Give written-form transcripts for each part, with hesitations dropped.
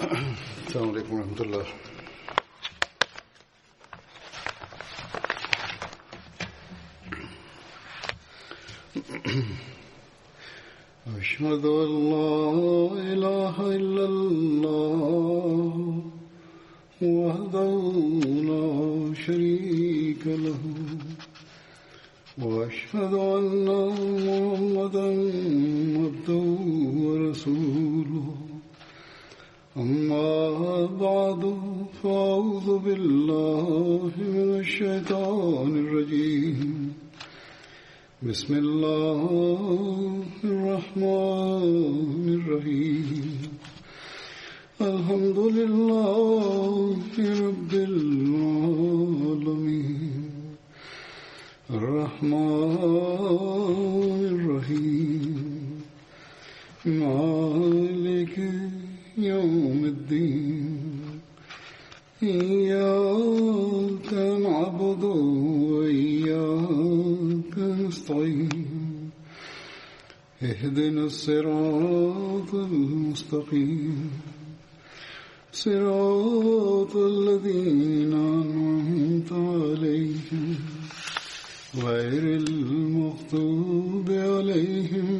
السلام عليكم ورحمة الله. أشهد أن لا إله إلا الله وحده لا شريك له وأشهد أن محمدا عبده ورسوله أما بعد فأعوذ بالله من الشيطان الرجيم بسم الله الرحمن الرحيم الحمد لله رب العالمين الرحمن الرحيم مالك يوم الدين إياك نعبد وإياك نستعين اهدنا الصراط المستقيم صراط الذين أنعمت عليهم غير المغضوب عليهم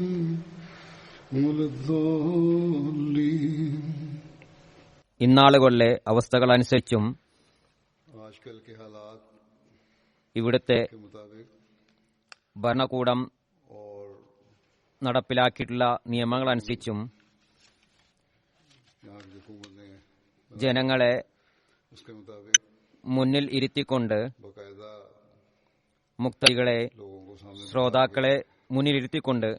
ولا الضالين. ഇന്നാളുകളിലെ അവസ്ഥകളനുസരിച്ചും ഇവിടുത്തെ ഭരണകൂടം നടപ്പിലാക്കിയിട്ടുള്ള നിയമങ്ങളനുസരിച്ചും ജനങ്ങളെ മുന്നിൽ ഇരുത്തിക്കൊണ്ട് മുക്തകളെ ശ്രോതാക്കളെ മുന്നിലിരുത്തിക്കൊണ്ട്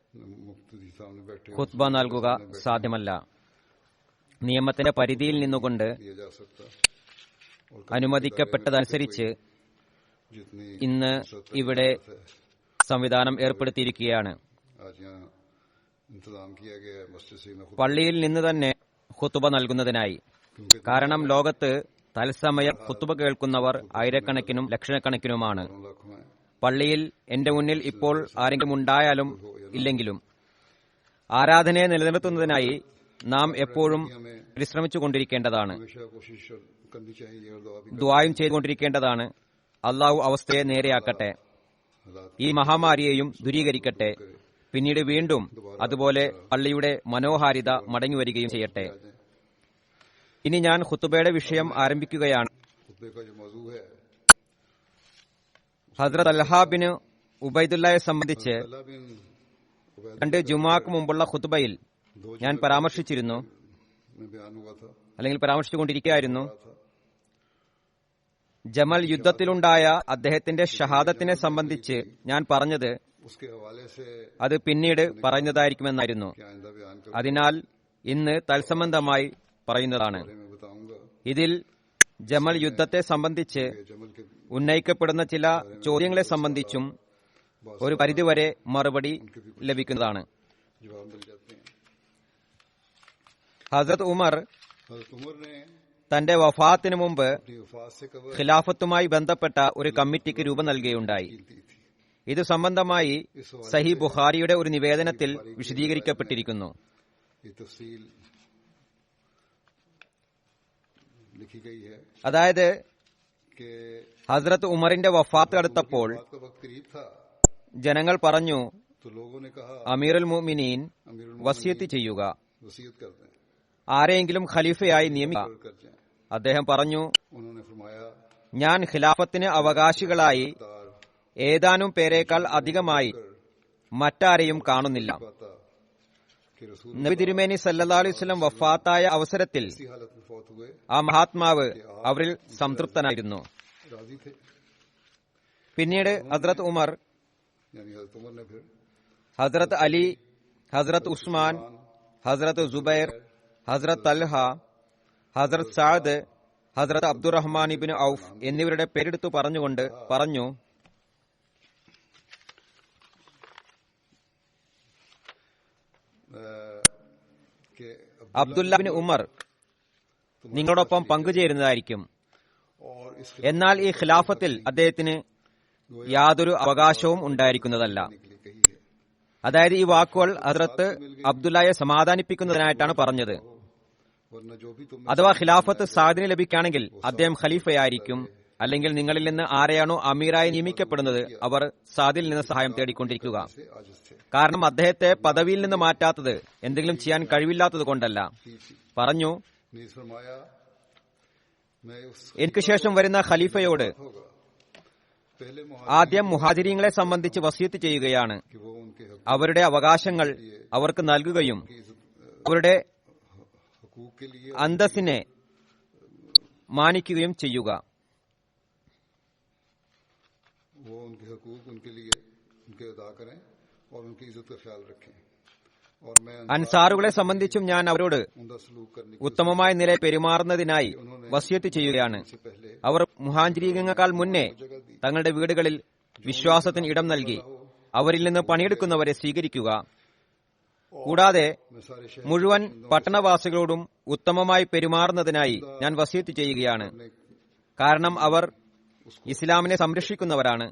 ഖുത്ബ നൽകുക സാധ്യമല്ല. നിയമത്തിന്റെ പരിധിയിൽ നിന്നുകൊണ്ട് അനുവദിക്കപ്പെട്ടതനുസരിച്ച് ഇന്ന് ഇവിടെ സംവിധാനം ഏർപ്പെടുത്തിയിരിക്കുകയാണ്. പള്ളിയിൽ നിന്ന് തന്നെ ഖുത്ബ നൽകുന്നതിനായി. കാരണം ലോകത്ത് തത്സമയം ഖുത്ബ കേൾക്കുന്നവർ ആയിരക്കണക്കിനും ലക്ഷക്കണക്കിനുമാണ്. പള്ളിയിൽ എന്റെ മുന്നിൽ ഇപ്പോൾ ആരെങ്കിലും ഉണ്ടായാലും ഇല്ലെങ്കിലും ആരാധനയെ നിലനിർത്തുന്നതിനായി നാം എപ്പോഴും പരിശ്രമിച്ചുകൊണ്ടിരിക്കേണ്ടതാണ്, ദുആയും ചെയ്തുകൊണ്ടിരിക്കേണ്ടതാണ്. അള്ളാഹു അവസ്ഥയെ നേരെയാക്കട്ടെ, ഈ മഹാമാരിയെയും ദൂരീകരിക്കട്ടെ, പിന്നീട് വീണ്ടും അതുപോലെ പള്ളിയുടെ മനോഹാരിത മടങ്ങിവരികയും ചെയ്യട്ടെ. ഇനി ഞാൻ ഖുത്ബയുടെ വിഷയം ആരംഭിക്കുകയാണ്. ഹസ്രത്ത് അൽഹാ ബിൻ ഉബൈദുല്ലയെ സംബന്ധിച്ച് 2 ജുമാക്ക് മുമ്പുള്ള ഖുത്ബയിൽ ഞാൻ പരാമർശിച്ചിരുന്നു, അല്ലെങ്കിൽ പരാമർശിച്ചുകൊണ്ടിരിക്കുകയായിരുന്നു. ജമൽ യുദ്ധത്തിലുണ്ടായ അദ്ദേഹത്തിന്റെ ഷഹാദത്തിനെ സംബന്ധിച്ച് ഞാൻ പറഞ്ഞത് അത് പിന്നീട് പറയുന്നതായിരിക്കുമെന്നായിരുന്നു. അതിനാൽ ഇന്ന് തത്സംബന്ധമായി പറയുന്നതാണ്. ഇതിൽ ജമൽ യുദ്ധത്തെ സംബന്ധിച്ച് ഉന്നയിക്കപ്പെടുന്ന ചില ചോദ്യങ്ങളെ സംബന്ധിച്ചും ഒരു പരിധിവരെ മറുപടി ലഭിക്കുന്നതാണ്. ഹസ്രത്ത് ഉമർ തന്റെ വഫാത്തിന് മുമ്പ് ഖിലാഫത്തുമായി ബന്ധപ്പെട്ട ഒരു കമ്മിറ്റിക്ക് രൂപം നൽകുകയുണ്ടായി. ഇത് സംബന്ധമായി സഹീഹ് ബുഖാരിയുടെ ഒരു നിവേദനത്തിൽ വിശദീകരിക്കപ്പെട്ടിരിക്കുന്നു. അതായത് ഹസ്രത്ത് ഉമറിന്റെ വഫാത്ത് അടുത്തപ്പോൾ ജനങ്ങൾ പറഞ്ഞു, അമീറുൽ മുഅ്മിനീൻ വസിയത്ത് ചെയ്യുക, ആരെയെങ്കിലും ഖലീഫയായി നിയമിക്കുക. അദ്ദേഹം പറഞ്ഞു, ഞാൻ ഖിലാഫത്തിന് അവകാശികളായി ഏതാനും പേരേക്കാൾ അധികമായി മറ്റാരെയും കാണുന്നില്ല. നബി തിരുമേനി സല്ലല്ലാഹു അലൈഹി വസല്ലം വഫാത്തായ അവസരത്തിൽ ആ മഹാത്മാവ് അവരിൽ സംതൃപ്തനായിരുന്നു. പിന്നീട് ഹസ്രത്ത് ഉമർ, ഹസ്രത്ത് അലി, ഹസ്രത്ത് ഉസ്മാൻ, ഹസ്രത്ത് സുബൈർ, ഹസ്രത്ത് തൽഹ, ഹസ്രത്ത് സഅദ്, ഹസ്രത്ത് അബ്ദുറഹ്മാൻ ഇബ്നു ഔഫ് എന്നിവരുടെ പേരെടുത്തു പറഞ്ഞുകൊണ്ട് പറഞ്ഞു, അബ്ദുല്ല ബിൻ ഉമർ നിങ്ങളോടൊപ്പം പങ്കുചേരുന്നതായിരിക്കും. എന്നാൽ ഈ ഖിലാഫത്തിൽ അദ്ദേഹത്തിന് യാതൊരു അവകാശവും ഉണ്ടായിരിക്കുന്നതല്ല. അതായത് ഈ വാക്കുകൾ ഹദ്രത്ത് അബ്ദുല്ലയെ സമാധാനിപ്പിക്കുന്നതിനായിട്ടാണ് പറഞ്ഞത്. वरना जो भी तुम അഥവാ ഖിലാഫത്ത് സാദിന് ലഭിക്കുകയാണെങ്കിൽ അദ്ദേഹം ഖലീഫയായിരിക്കും. അല്ലെങ്കിൽ നിങ്ങളിൽ നിന്ന് ആരെയാണോ അമീറായി നിയമിക്കപ്പെടുന്നത് അവർ സാദിൽ നിന്ന് സഹായം തേടിക്കൊണ്ടിരിക്കുക. से आजिज थे കാരണം അദ്ദേഹത്തെ പദവിയിൽ നിന്ന് മാറ്റാത്തത് എന്തെങ്കിലും ചെയ്യാൻ കഴിവില്ലാത്തത് കൊണ്ടല്ല. പറഞ്ഞു, नीज फरमाया मैं उस എനിക്ക് ശേഷം വരുന്ന ഖലീഫയോട് होगा पहले ആദ്യം മുഹാജിരീങ്ങളെ സംബന്ധിച്ച് വസിയത്ത് ചെയ്യുകയാണ്. कि वो उनके അവരുടെ അവകാശങ്ങൾ അവർക്ക് നൽകുകയും അവരുടെ हकूक के लिए അന്തസ്സിനെ മാനിക്കുകയും ചെയ്യുക. वो उनके हकूक उनके लिए उनके अदा करें और उनकी इज्जत का ख्याल रखें और मैं അൻസാറുകളെ സംബന്ധിച്ചും ഞാൻ അവരോട് उमदा सलूक करने ഉത്തമമായ നിലയിൽ പെരുമാറുന്നതിനായി വസിയത്ത് ചെയ്യുകയാണ്. से पहले അവർ മുഹാജിരീങ്ങളെക്കാൾ മുന്നേ തങ്ങളുടെ വീടുകളിൽ വിശ്വാസത്തിന് ഇടം നൽകി അവരിൽ നിന്ന് പണിയെടുക്കുന്നവരെ സ്വീകരിക്കുക. കൂടാതെ मैं सारे शहर മുഴുവൻ പട്ടണവാസികളോടും ഉത്തമമായി പെരുമാറുന്നതിനായി ഞാൻ വസിയത്ത് ചെയ്യുകയാണ്. കാരണം അവർ ഇസ്ലാമിനെ സംരക്ഷിക്കുന്നവരാണ്.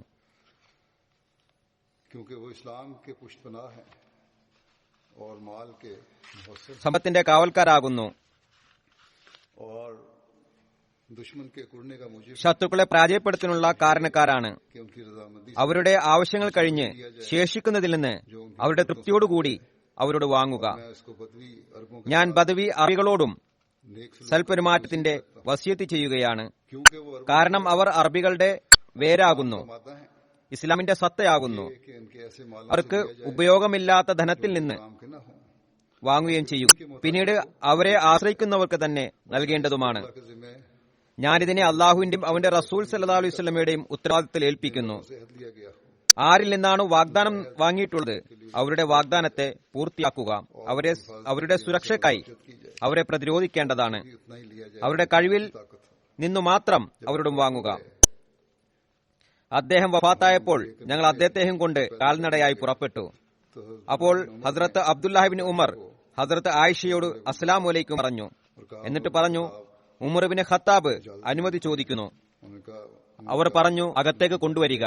क्योंकि वो इस्लाम के पुष्टपनाह हैं और माल के मुहस्सिर സമ്പത്തിന്റെ കാവൽക്കാരാകുന്നു. और दुश्मन के कुड़ने का मुझे ശത്രുക്കളെ പരാജയപ്പെടുത്താനുള്ള കാരണക്കാരാണ്. कि उनकी रजामंदी അവരുടെ ആവശ്യങ്ങൾ കഴിഞ്ഞ് ശേഷിക്കുന്നതിൽ നിന്ന് അവരുടെ തൃപ്തിയോടുകൂടി അവരോട് വാങ്ങുക. मैं इसको बदवी अरबों के ഞാൻ ബദവി അറബികളോടും नेक सलूक സൽപെരുമാറ്റത്തിന്റെ വസിയത്ത് ചെയ്യുകയാണ്. क्योंकि वो अरबों കാരണം അവർ അറബികളുടെ വേരാകുന്നു, माता हैं ഇസ്ലാമിന്റെ സത്തയാകുന്നു. कि इनके ऐसे माल അവർക്ക് ഉപയോഗമില്ലാത്ത ധനത്തിൽ നിന്ന് काम के ना हो വാങ്ങുകയും ചെയ്യും. പിന്നീട് അവരെ ആശ്രയിക്കുന്നവർക്ക് തന്നെ നൽകേണ്ടതുമാണ്. के जिम्मे ഞാനിതിനെ അള്ളാഹുവിന്റെയും അവന്റെ റസൂൽ സല്ലല്ലാഹു അലൈഹി വസല്ലമയുടെയും ഉത്തരവാദിത്തത്തിൽ ഏൽപ്പിക്കുന്നു. से हद लिया गया हो ആരിൽ നിന്നാണ് വാഗ്ദാനം വാങ്ങിയിട്ടുള്ളത് അവരുടെ വാഗ്ദാനത്തെ പൂർത്തിയാക്കുക. അവരുടെ സുരക്ഷയ്ക്കായി അവരെ പ്രതിരോധിക്കേണ്ടതാണ്. उतना ही लिया जाए അവരുടെ കഴിവിൽ ताकत हो നിന്നു മാത്രം അവരോടും വാങ്ങുക. അദ്ദേഹം വഫാത്തായപ്പോൾ ഞങ്ങൾ അദ്ദേഹത്തെയും കൊണ്ട് കാൽനടയായി പുറപ്പെട്ടു. तो അപ്പോൾ ഹസ്രത്ത് അബ്ദുല്ലാഹിബിൻ ഉമർ ഹസ്രത്ത് ആയിഷയോട് അസ്സലാമു അലൈക്കും പറഞ്ഞു. എന്നിട്ട് പറഞ്ഞു, ഉമർ ബിൻ ഖത്താബ് അനുമതി ചോദിക്കുന്നു. उन्होंने कहा അവർ പറഞ്ഞു, അകത്തേക്ക് കൊണ്ടുവരിക.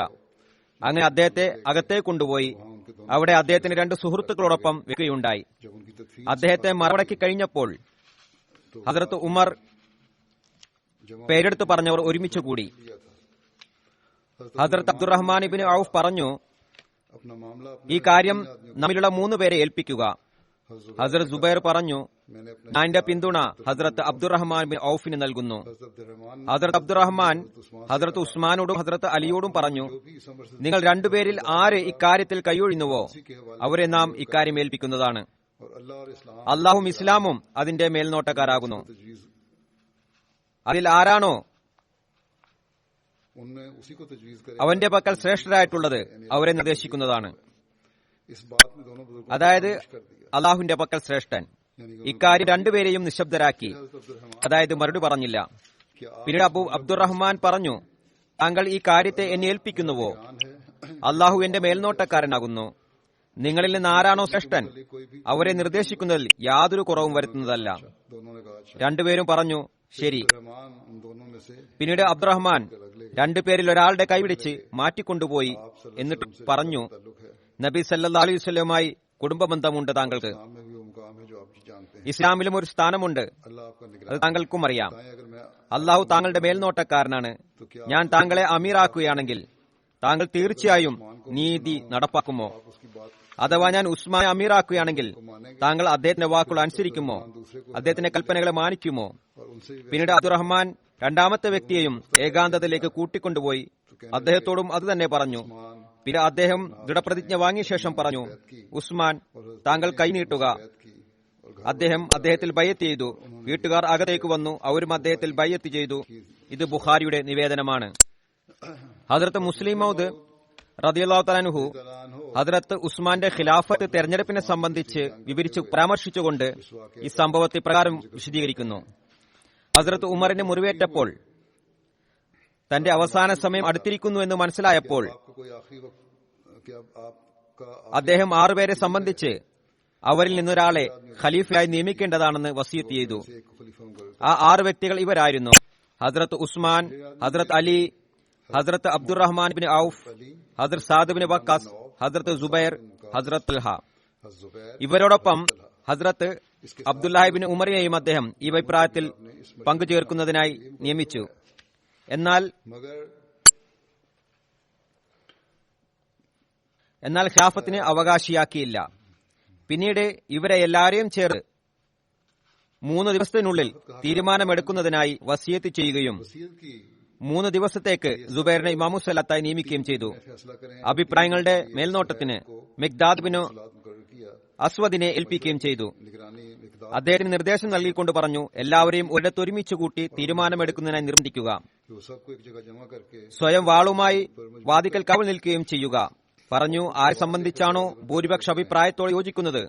അങ്ങനെ അദ്ദേഹത്തെ അകത്തേക്ക് കൊണ്ടുപോയി वहाँ उनके दोनों അവിടെ അദ്ദേഹത്തിന് രണ്ട് സുഹൃത്തുക്കളോടൊപ്പം വെക്കുകയുണ്ടായി. जब उनकी तदफीन അദ്ദേഹത്തെ മറവടക്കി കഴിഞ്ഞപ്പോൾ ഹസ്രത്ത് ഉമർ जमा പേരെടുത്ത് പറഞ്ഞവർ ഒരുമിച്ച് കൂടി. लिया था ഹസ്രത്ത് അബ്ദുറഹ്മാൻ ഇബ്നു ഔഫ് പറഞ്ഞു, अपना मामला ഈ കാര്യം നമ്മിലുള്ള 3 പേരെ ഏൽപ്പിക്കുക. हजरत ഹസ്രത്ത് സുബൈർ പറഞ്ഞു, मैंने अपने ഞാൻ എന്റെ പിന്തുണ ഹസ്രത്ത് അബ്ദുറഹ്മാൻ ബിൻ ഔഫിന് നൽകുന്നു. हजरत अब्दुर्रहमान ഹസ്രത്ത് അബ്ദുറഹ്മാൻ ഹസ്രത്ത് ഉസ്മാനോടും ഹസ്രത്ത് അലിയോടും പറഞ്ഞു, जो भी इस अमर से നിങ്ങൾ രണ്ടുപേരിൽ ആര് ഇക്കാര്യത്തിൽ കൈയൊഴിഞ്ഞുവോ അവരെ നാം ഇക്കാര്യം ഏൽപ്പിക്കുന്നതാണ്. और अल्लाह और इस्लाम അള്ളാഹും ഇസ്ലാമും അതിന്റെ മേൽനോട്ടക്കാരാകുന്നു. तजवीज അതിൽ ആരാണോ उनमें उसी को तजवीज करे അവന്റെ പക്കൽ ശ്രേഷ്ഠരായിട്ടുള്ളത് അവരെ നിർദ്ദേശിക്കുന്നതാണ്. इस बात में दोनों बुजुर्गों അതായത് कर दिया അള്ളാഹുവിന്റെ പക്കൽ ശ്രേഷ്ഠൻ. यानी कि ഇക്കാര്യം രണ്ടുപേരെയും നിശബ്ദരാക്കി. हजरत अब्दुर्रहमान അതായത് മറുപടി പറഞ്ഞില്ല. क्या പിന്നീട് അബ്ദുറഹ്മാൻ പറഞ്ഞു, താങ്കൾ ഈ കാര്യത്തെ എന്നെ ഏൽപ്പിക്കുന്നുവോ? आन है അള്ളാഹു എന്റെ മേൽനോട്ടക്കാരനാകുന്നു. നിങ്ങളിൽ നിന്ന് ആരാണോ ശ്രേഷ്ഠൻ അവരെ നിർദ്ദേശിക്കുന്നതിൽ യാതൊരു കുറവും വരുത്തുന്നതല്ല. दोनों ने कहा अच्छा രണ്ടുപേരും പറഞ്ഞു, ശരി. रहमान उन दोनों में से പിന്നീട് അബ്ദുറഹ്മാൻ രണ്ടുപേരിൽ ഒരാളുടെ കൈപിടിച്ച് മാറ്റിക്കൊണ്ടുപോയി. എന്നിട്ട് പറഞ്ഞു, ताल्लुक है നബി സല്ലല്ലാഹു അലൈഹി വസല്ലമയുമായി കുടുംബബന്ധമുണ്ട് താങ്കൾക്ക്. नाम में भी वो मुकाम है जो आप जानते हैं ഇസ്ലാമിലും ഒരു സ്ഥാനമുണ്ട്, अल्लाह आपका निगरान അത് താങ്കൾക്കും അറിയാം. है अगर मैं അള്ളാഹു താങ്കളുടെ മേൽനോട്ടക്കാരനാണ്. ഞാൻ താങ്കളെ അമീറാക്കുകയാണെങ്കിൽ താങ്കൾ തീർച്ചയായും നീതി നടപ്പാക്കുമോ? आप उसकी बात അഥവാ ഞാൻ ഉസ്മാനെ അമീറാക്കുകയാണെങ്കിൽ താങ്കൾ അദ്ദേഹത്തിന്റെ വാക്കുകൾ അനുസരിക്കുമോ? അദ്ദേഹത്തിന്റെ കൽപ്പനകളെ മാനിക്കുമോ? और उनसे പിന്നീട് അബ്ദുറഹ്മാൻ രണ്ടാമത്തെ വ്യക്തിയെയും ഏകാന്തതയിലേക്ക് കൂട്ടിക്കൊണ്ടുപോയി. അദ്ദേഹത്തോടും അത് തന്നെ പറഞ്ഞു. പിന്നെ അദ്ദേഹം ദൃഢപ്രതിജ്ഞ വാങ്ങിയ ശേഷം പറഞ്ഞു, ഉസ്മാൻ, താങ്കൾ കൈനീട്ടുക. की और അദ്ദേഹം അദ്ദേഹത്തിൽ ബയ്യത്ത് ചെയ്തു. വീട്ടുകാർ അകത്തേക്ക് വന്നു. അവരും അദ്ദേഹത്തിൽ ബയ്യത്ത് ചെയ്തു. ഇത് ബുഖാരിയുടെ നിവേദനമാണ്. ഹദ്രത്ത് മുസ്ലിം മൗദ് റളിയല്ലാഹു തആല അൻഹു ഹദ്രത്ത് ഉസ്മാന്റെ ഖിലാഫത്ത് തെരഞ്ഞെടുപ്പിനെ സംബന്ധിച്ച് വിവരിച്ചു പരാമർശിച്ചുകൊണ്ട് ഈ സംഭവത്തെ പ്രകാരം വിശദീകരിക്കുന്നു. ഹദ്രത്ത് ഉമറിന് മുറിവേറ്റപ്പോൾ തന്റെ അവസാന സമയം അടുത്തിരിക്കുന്നു എന്ന് മനസ്സിലായപ്പോൾ आपका कोई आखिरी वक्त कि अब आपका അദ്ദേഹം 6 പേരെ സംബന്ധിച്ച് അവരിൽ നിന്നൊരാളെ ഖലീഫയായി നിയമിക്കേണ്ടതാണെന്ന് വസിയത്ത് ചെയ്തു. एक खलीफा मुकर्रर ആ 6 വ്യക്തികൾ ഇവരായിരുന്നു: ഹദ്രത്ത് ഉസ്മാൻ, ഹദ്രത്ത് അലി, ഹദ്രത്ത് അബ്ദുറഹ്മാൻ ബിൻ ഔഫ്, ഹദ്രത്ത് സാദ് ബിൻ വക്കാസ്, ഹദ്രത്ത് സുബൈർ, ഹദ്രത്ത് തൽഹ. हज़रत ज़ुबैर ഇവരോടൊപ്പം ഹസ്രത്ത് അബ്ദുല്ലാഹിബിൻ ഉമറിനെയും അദ്ദേഹം ഈ അഭിപ്രായത്തിൽ പങ്കുചേർക്കുന്നതിനായി നിയമിച്ചു. എന്നാൽ ഖിലാഫത്തിന് അവകാശിയാക്കിയില്ല. പിന്നീട് ഇവരെ എല്ലാവരെയും ചേർത്ത് 3 ദിവസത്തിനുള്ളിൽ തീരുമാനമെടുക്കുന്നതിനായി വസിയത്ത് ചെയ്യുകയും 3 ദിവസത്തേക്ക് സുബൈറിനെ ഇമാമുസ്വലാത്തായി നിയമിക്കുകയും ചെയ്തു. അഭിപ്രായങ്ങളുടെ മേൽനോട്ടത്തിന് മിഖ്ദാദ് ബിൻ അസ്വദിനെ ഏൽപ്പിക്കുകയും ചെയ്തു. അദ്ദേഹത്തിന് നിർദ്ദേശം നൽകിക്കൊണ്ട് പറഞ്ഞു, എല്ലാവരെയും ഒരിടത്ത് ഒരുമിച്ച് കൂട്ടി തീരുമാനമെടുക്കുന്നതിനായി നിർബന്ധിക്കുക. സ്വയം വാളുമായി വാതിക്കൽ കാവൽ നിൽക്കുകയും ചെയ്യുക. പറഞ്ഞു, ആരെ സംബന്ധിച്ചാണോ ഭൂരിപക്ഷ അഭിപ്രായത്തോട് യോജിക്കുന്നത്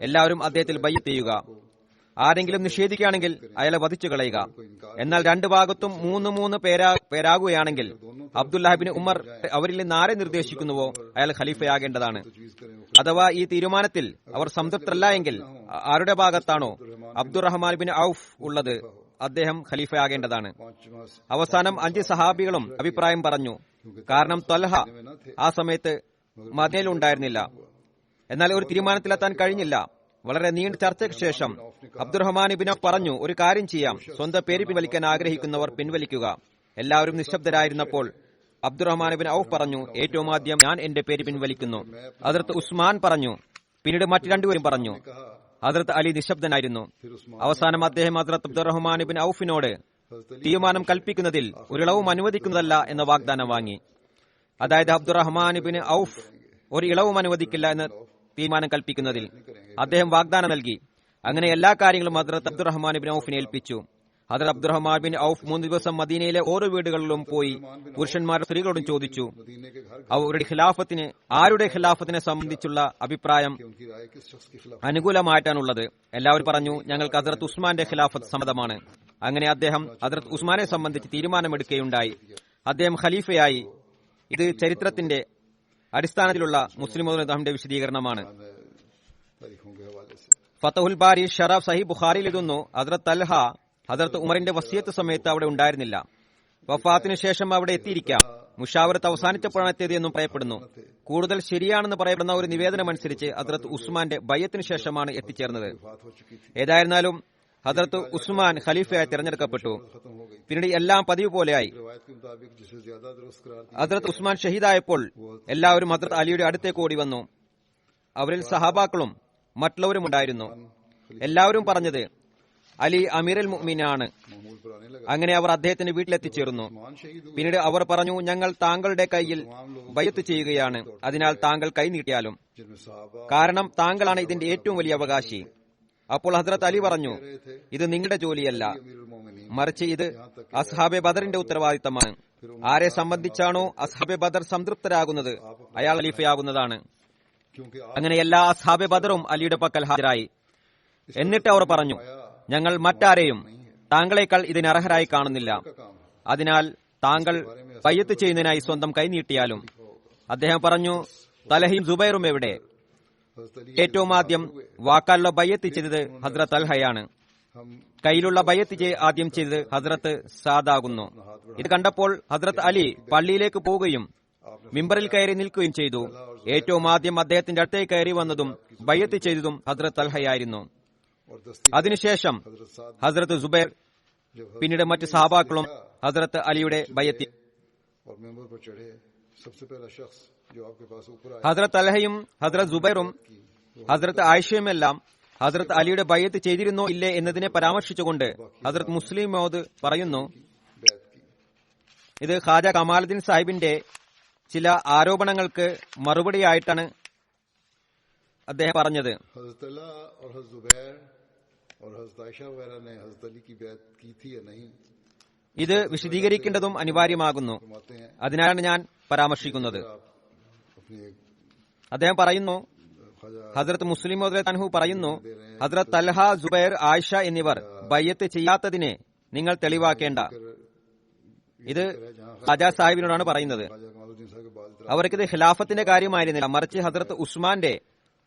എല്ലാവരും അദ്ദേഹത്തിൽ ബയ്യത്ത് ചെയ്യുക. ആരെങ്കിലും നിഷേധിക്കുകയാണെങ്കിൽ അയാളെ വധിച്ചു കളയുക. എന്നാൽ 2 ഭാഗത്തും 3 പേരാകുകയാണെങ്കിൽ അബ്ദുല്ലാഹിബിൻ ഉമർ അവരിൽ നിന്ന് ആരെ നിർദ്ദേശിക്കുന്നുവോ അയാൾ ഖലീഫയാകേണ്ടതാണ്. അഥവാ ഈ തീരുമാനത്തിൽ അവർ സംതൃപ്തരല്ല എങ്കിൽ ആരുടെ ഭാഗത്താണോ അബ്ദുറഹ്മാൻ ബിൻ ഔഫ് ഉള്ളത് അദ്ദേഹം ഖലീഫയാകേണ്ടതാണ്. അവസാനം 5 സഹാബികളും അഭിപ്രായം പറഞ്ഞു. കാരണം ത്വൽഹ ആ സമയത്ത് മദീനയിലുണ്ടായിരുന്നില്ല. എന്നാൽ ഒരു തീരുമാനത്തിലെത്താൻ കഴിഞ്ഞില്ല. വളരെ നീണ്ട ചർച്ചയ്ക്ക് ശേഷം അബ്ദുറഹ്മാൻ ബിൻ ഔഫ് പറഞ്ഞു, ഒരു കാര്യം ചെയ്യാം, സ്വന്തം പേര് പിൻവലിക്കാൻ ആഗ്രഹിക്കുന്നവർ പിൻവലിക്കുക. എല്ലാവരും നിശബ്ദരായിരുന്നപ്പോൾ അബ്ദുറഹ്മാൻ ബിൻ ഔഫ് പറഞ്ഞു, ഏറ്റവും ആദ്യം ഞാൻ എന്റെ പേര് പിൻവലിക്കുന്നു. ഹദ്റത്ത് ഉസ്മാൻ പറഞ്ഞു. പിന്നീട് മറ്റു 2 പേരും പറഞ്ഞു. ഹദ്റത്ത് അലി നിശബ്ദനായിരുന്നു. അവസാനം അദ്ദേഹം ഹദ്റത്ത് അബ്ദുറഹ്മാൻ ബിൻ ഔഫിനോട് തീരുമാനം കൽപ്പിക്കുന്നതിൽ ഒരിളവും അനുവദിക്കുന്നതല്ല എന്ന വാഗ്ദാനം വാങ്ങി. അതായത് അബ്ദുറഹ്മാൻ ബിൻ ഔഫ് ഒരു ഇളവും അനുവദിക്കില്ല എന്ന് തീരുമാനം കൽപ്പിക്കുന്നതിൽ അദ്ദേഹം വാഗ്ദാനം നൽകി. അങ്ങനെ എല്ലാ കാര്യങ്ങളും ഹദ്റത്ത് അബ്ദുറഹ്മാൻ ബിൻ ഔഫിനെ ഏൽപ്പിച്ചു. ഹദ്റത്ത് അബ്ദുറഹ്മാൻ ബിൻ ഔഫ് 3 ദിവസം മദീനയിലെ ഓരോ വീടുകളിലും പോയി പുരുഷന്മാരുടെ സ്ത്രീകളോടും ചോദിച്ചു ആരുടെ ഖിലാഫത്തിനെ സംബന്ധിച്ചുള്ള അഭിപ്രായം അനുകൂലമായിട്ടാണുള്ളത്. എല്ലാവരും പറഞ്ഞു, ഞങ്ങൾക്ക് ഹദ്റത്ത് ഉസ്മാന്റെ ഖിലാഫത്ത് സമ്മതമാണ്. അങ്ങനെ അദ്ദേഹം ഹദ്റത്ത് ഉസ്മാനെ സംബന്ധിച്ച് തീരുമാനമെടുക്കുകയുണ്ടായി. അദ്ദേഹം ഖലീഫയായി. ഇത് ചരിത്രത്തിന്റെ അടിസ്ഥാനത്തിലുള്ള മുസ്ലിം അദ്ദേഹത്തിന്റെ വിശദീകരണമാണ്. ഫതഹുൽ ബാരി ഷറഫ് സഹീഹ് ബുഖാരിയിൽ എഴുതുന്നു, ഹദ്റത്ത് തൽഹ ഹദ്റത്ത് ഉമറിന്റെ വസിയത്ത് സമയത്ത് അവിടെ ഉണ്ടായിരുന്നില്ല. വഫാത്തിന് ശേഷം അവിടെ എത്തിയിരിക്കാം. മുഷാവറത്ത് അവസാനിച്ചപ്പോഴാണ് എത്തിയത് എന്നും പറയപ്പെടുന്നു. കൂടുതൽ ശരിയാണെന്ന് പറയപ്പെടുന്ന ഒരു നിവേദനമനുസരിച്ച് ഹദ്റത്ത് ഉസ്മാന്റെ ബയ്യത്തിന് ശേഷമാണ് എത്തിച്ചേർന്നത്. ഏതായിരുന്നാലും ഹദ്റത്ത് ഉസ്മാൻ ഖലീഫയായി തിരഞ്ഞെടുക്കപ്പെട്ടു. പിന്നീട് എല്ലാം പതിവ് പോലെയായി. ഹദ്റത്ത് ഉസ്മാൻ ഷഹീദായപ്പോൾ എല്ലാവരും ഹദ്റത്ത് അലിയുടെ അടുത്തേക്ക് ഓടി വന്നു. അവരിൽ സഹാബാക്കളും മറ്റുള്ളവരും ഉണ്ടായിരുന്നു. എല്ലാവരും പറഞ്ഞത് അലി അമീറുൽ മുഅ്മിനാണ്. അങ്ങനെ അവർ അദ്ദേഹത്തിന്റെ വീട്ടിലെത്തിച്ചേർന്നു. പിന്നീട് അവർ പറഞ്ഞു, ഞങ്ങൾ താങ്കളുടെ കയ്യിൽ ബയ്യത്ത് ചെയ്യുകയാണ്. അതിനാൽ താങ്കൾ കൈ നീട്ടിയാലും, കാരണം താങ്കളാണ് ഇതിന്റെ ഏറ്റവും വലിയ അവകാശി. അപ്പോൾ ഹദ്റത്ത് അലി പറഞ്ഞു, ഇത് നിങ്ങളുടെ ജോലിയല്ല, മറിച്ച് ഇത് അസ്ഹാബെ ബദറിന്റെ ഉത്തരവാദിത്തമാണ്. ആരെ സംബന്ധിച്ചാണോ അസ്ഹാബെ ബദർ സംതൃപ്തരാകുന്നത് അയാൾ ഖലീഫയാകുന്നതാണ്. അങ്ങനെ എല്ലാ അസ്ഹാബെ ബദറും അലിയുടെ പക്കൽ ഹാജരായി. എന്നിട്ട് അവർ പറഞ്ഞു, ഞങ്ങൾ മറ്റാരെയും താങ്കളെക്കാൾ ഇതിന് അർഹരായി കാണുന്നില്ല. അതിനാൽ താങ്കൾ ബയ്യത്ത് ചെയ്യുന്നതിനായി സ്വന്തം കൈനീട്ടിയാലും. അദ്ദേഹം പറഞ്ഞു, തലഹയും സുബൈറും എവിടെ? ഏറ്റവും ആദ്യം വാക്കാലുള്ള ബയ്യത്ത് ചെയ്തത് ഹദ്റത്ത് തൽഹയാണ്. കയ്യിലുള്ള ബയ്യത്ത് ആദ്യം ചെയ്തത് ഹദ്റത്ത് സാദാകുന്നു. ഇത് കണ്ടപ്പോൾ ഹദ്റത്ത് അലി പള്ളിയിലേക്ക് പോവുകയും മിമ്പറിൽ കയറി നിൽക്കുകയും ചെയ്തു. ഏറ്റവും ആദ്യം അദ്ദേഹത്തിന്റെ അടുത്തേക്ക് കയറി വന്നതും ബയ്യത്ത് ചെയ്തതും ഹദ്റത്ത് തൽഹയായിരുന്നു. അതിനുശേഷം ഹസ്രത്ത് സുബൈർ, പിന്നീട് മറ്റ് സഹാബാക്കളും ഹസ്രത്ത് അലിയുടെ ബയ്യത്തിൽ. ഹസ്രത്ത് അൽഹയും ഹസ്രത്ത് സുബൈറും ഹസ്രത്ത് ആയിഷയുമെല്ലാം ഹസ്രത്ത് അലിയുടെ ബയ്യത്ത് ചെയ്തിരുന്നോ ഇല്ലേ എന്നതിനെ പരാമർശിച്ചുകൊണ്ട് ഹസ്രത്ത് മുസ്ലിം മൗദ് പറയുന്നു, ഇത് ഖാജ കമാലുദ്ദീൻ സാഹിബിന്റെ ചില ആരോപണങ്ങൾക്ക് മറുപടിയായിട്ടാണ് അദ്ദേഹം പറഞ്ഞത്. ഇത് വിശദീകരിക്കേണ്ടതും അനിവാര്യമാകുന്നു. അതിനാലാണ് ഞാൻ പരാമർശിക്കുന്നത്. അദ്ദേഹം പറയുന്നു, ഹസ്രത്ത് മുസ്ലിം മൗദ് തൻഹു പറയുന്നു, ഹസ്രത്ത് തൽഹ, സുബൈർ, ആയിഷ എന്നിവർ ബയ്യത്ത് ചെയ്യാത്തതിനെ നിങ്ങൾ തെളിവാക്കേണ്ട. ഇത് ഖാജ സാഹിബിനോടാണ് പറയുന്നത്. അവർക്കിത് ഖിലാഫത്തിന്റെ കാര്യമായിരുന്നില്ല, മറിച്ച് ഹസ്രത്ത് ഉസ്മാന്റെ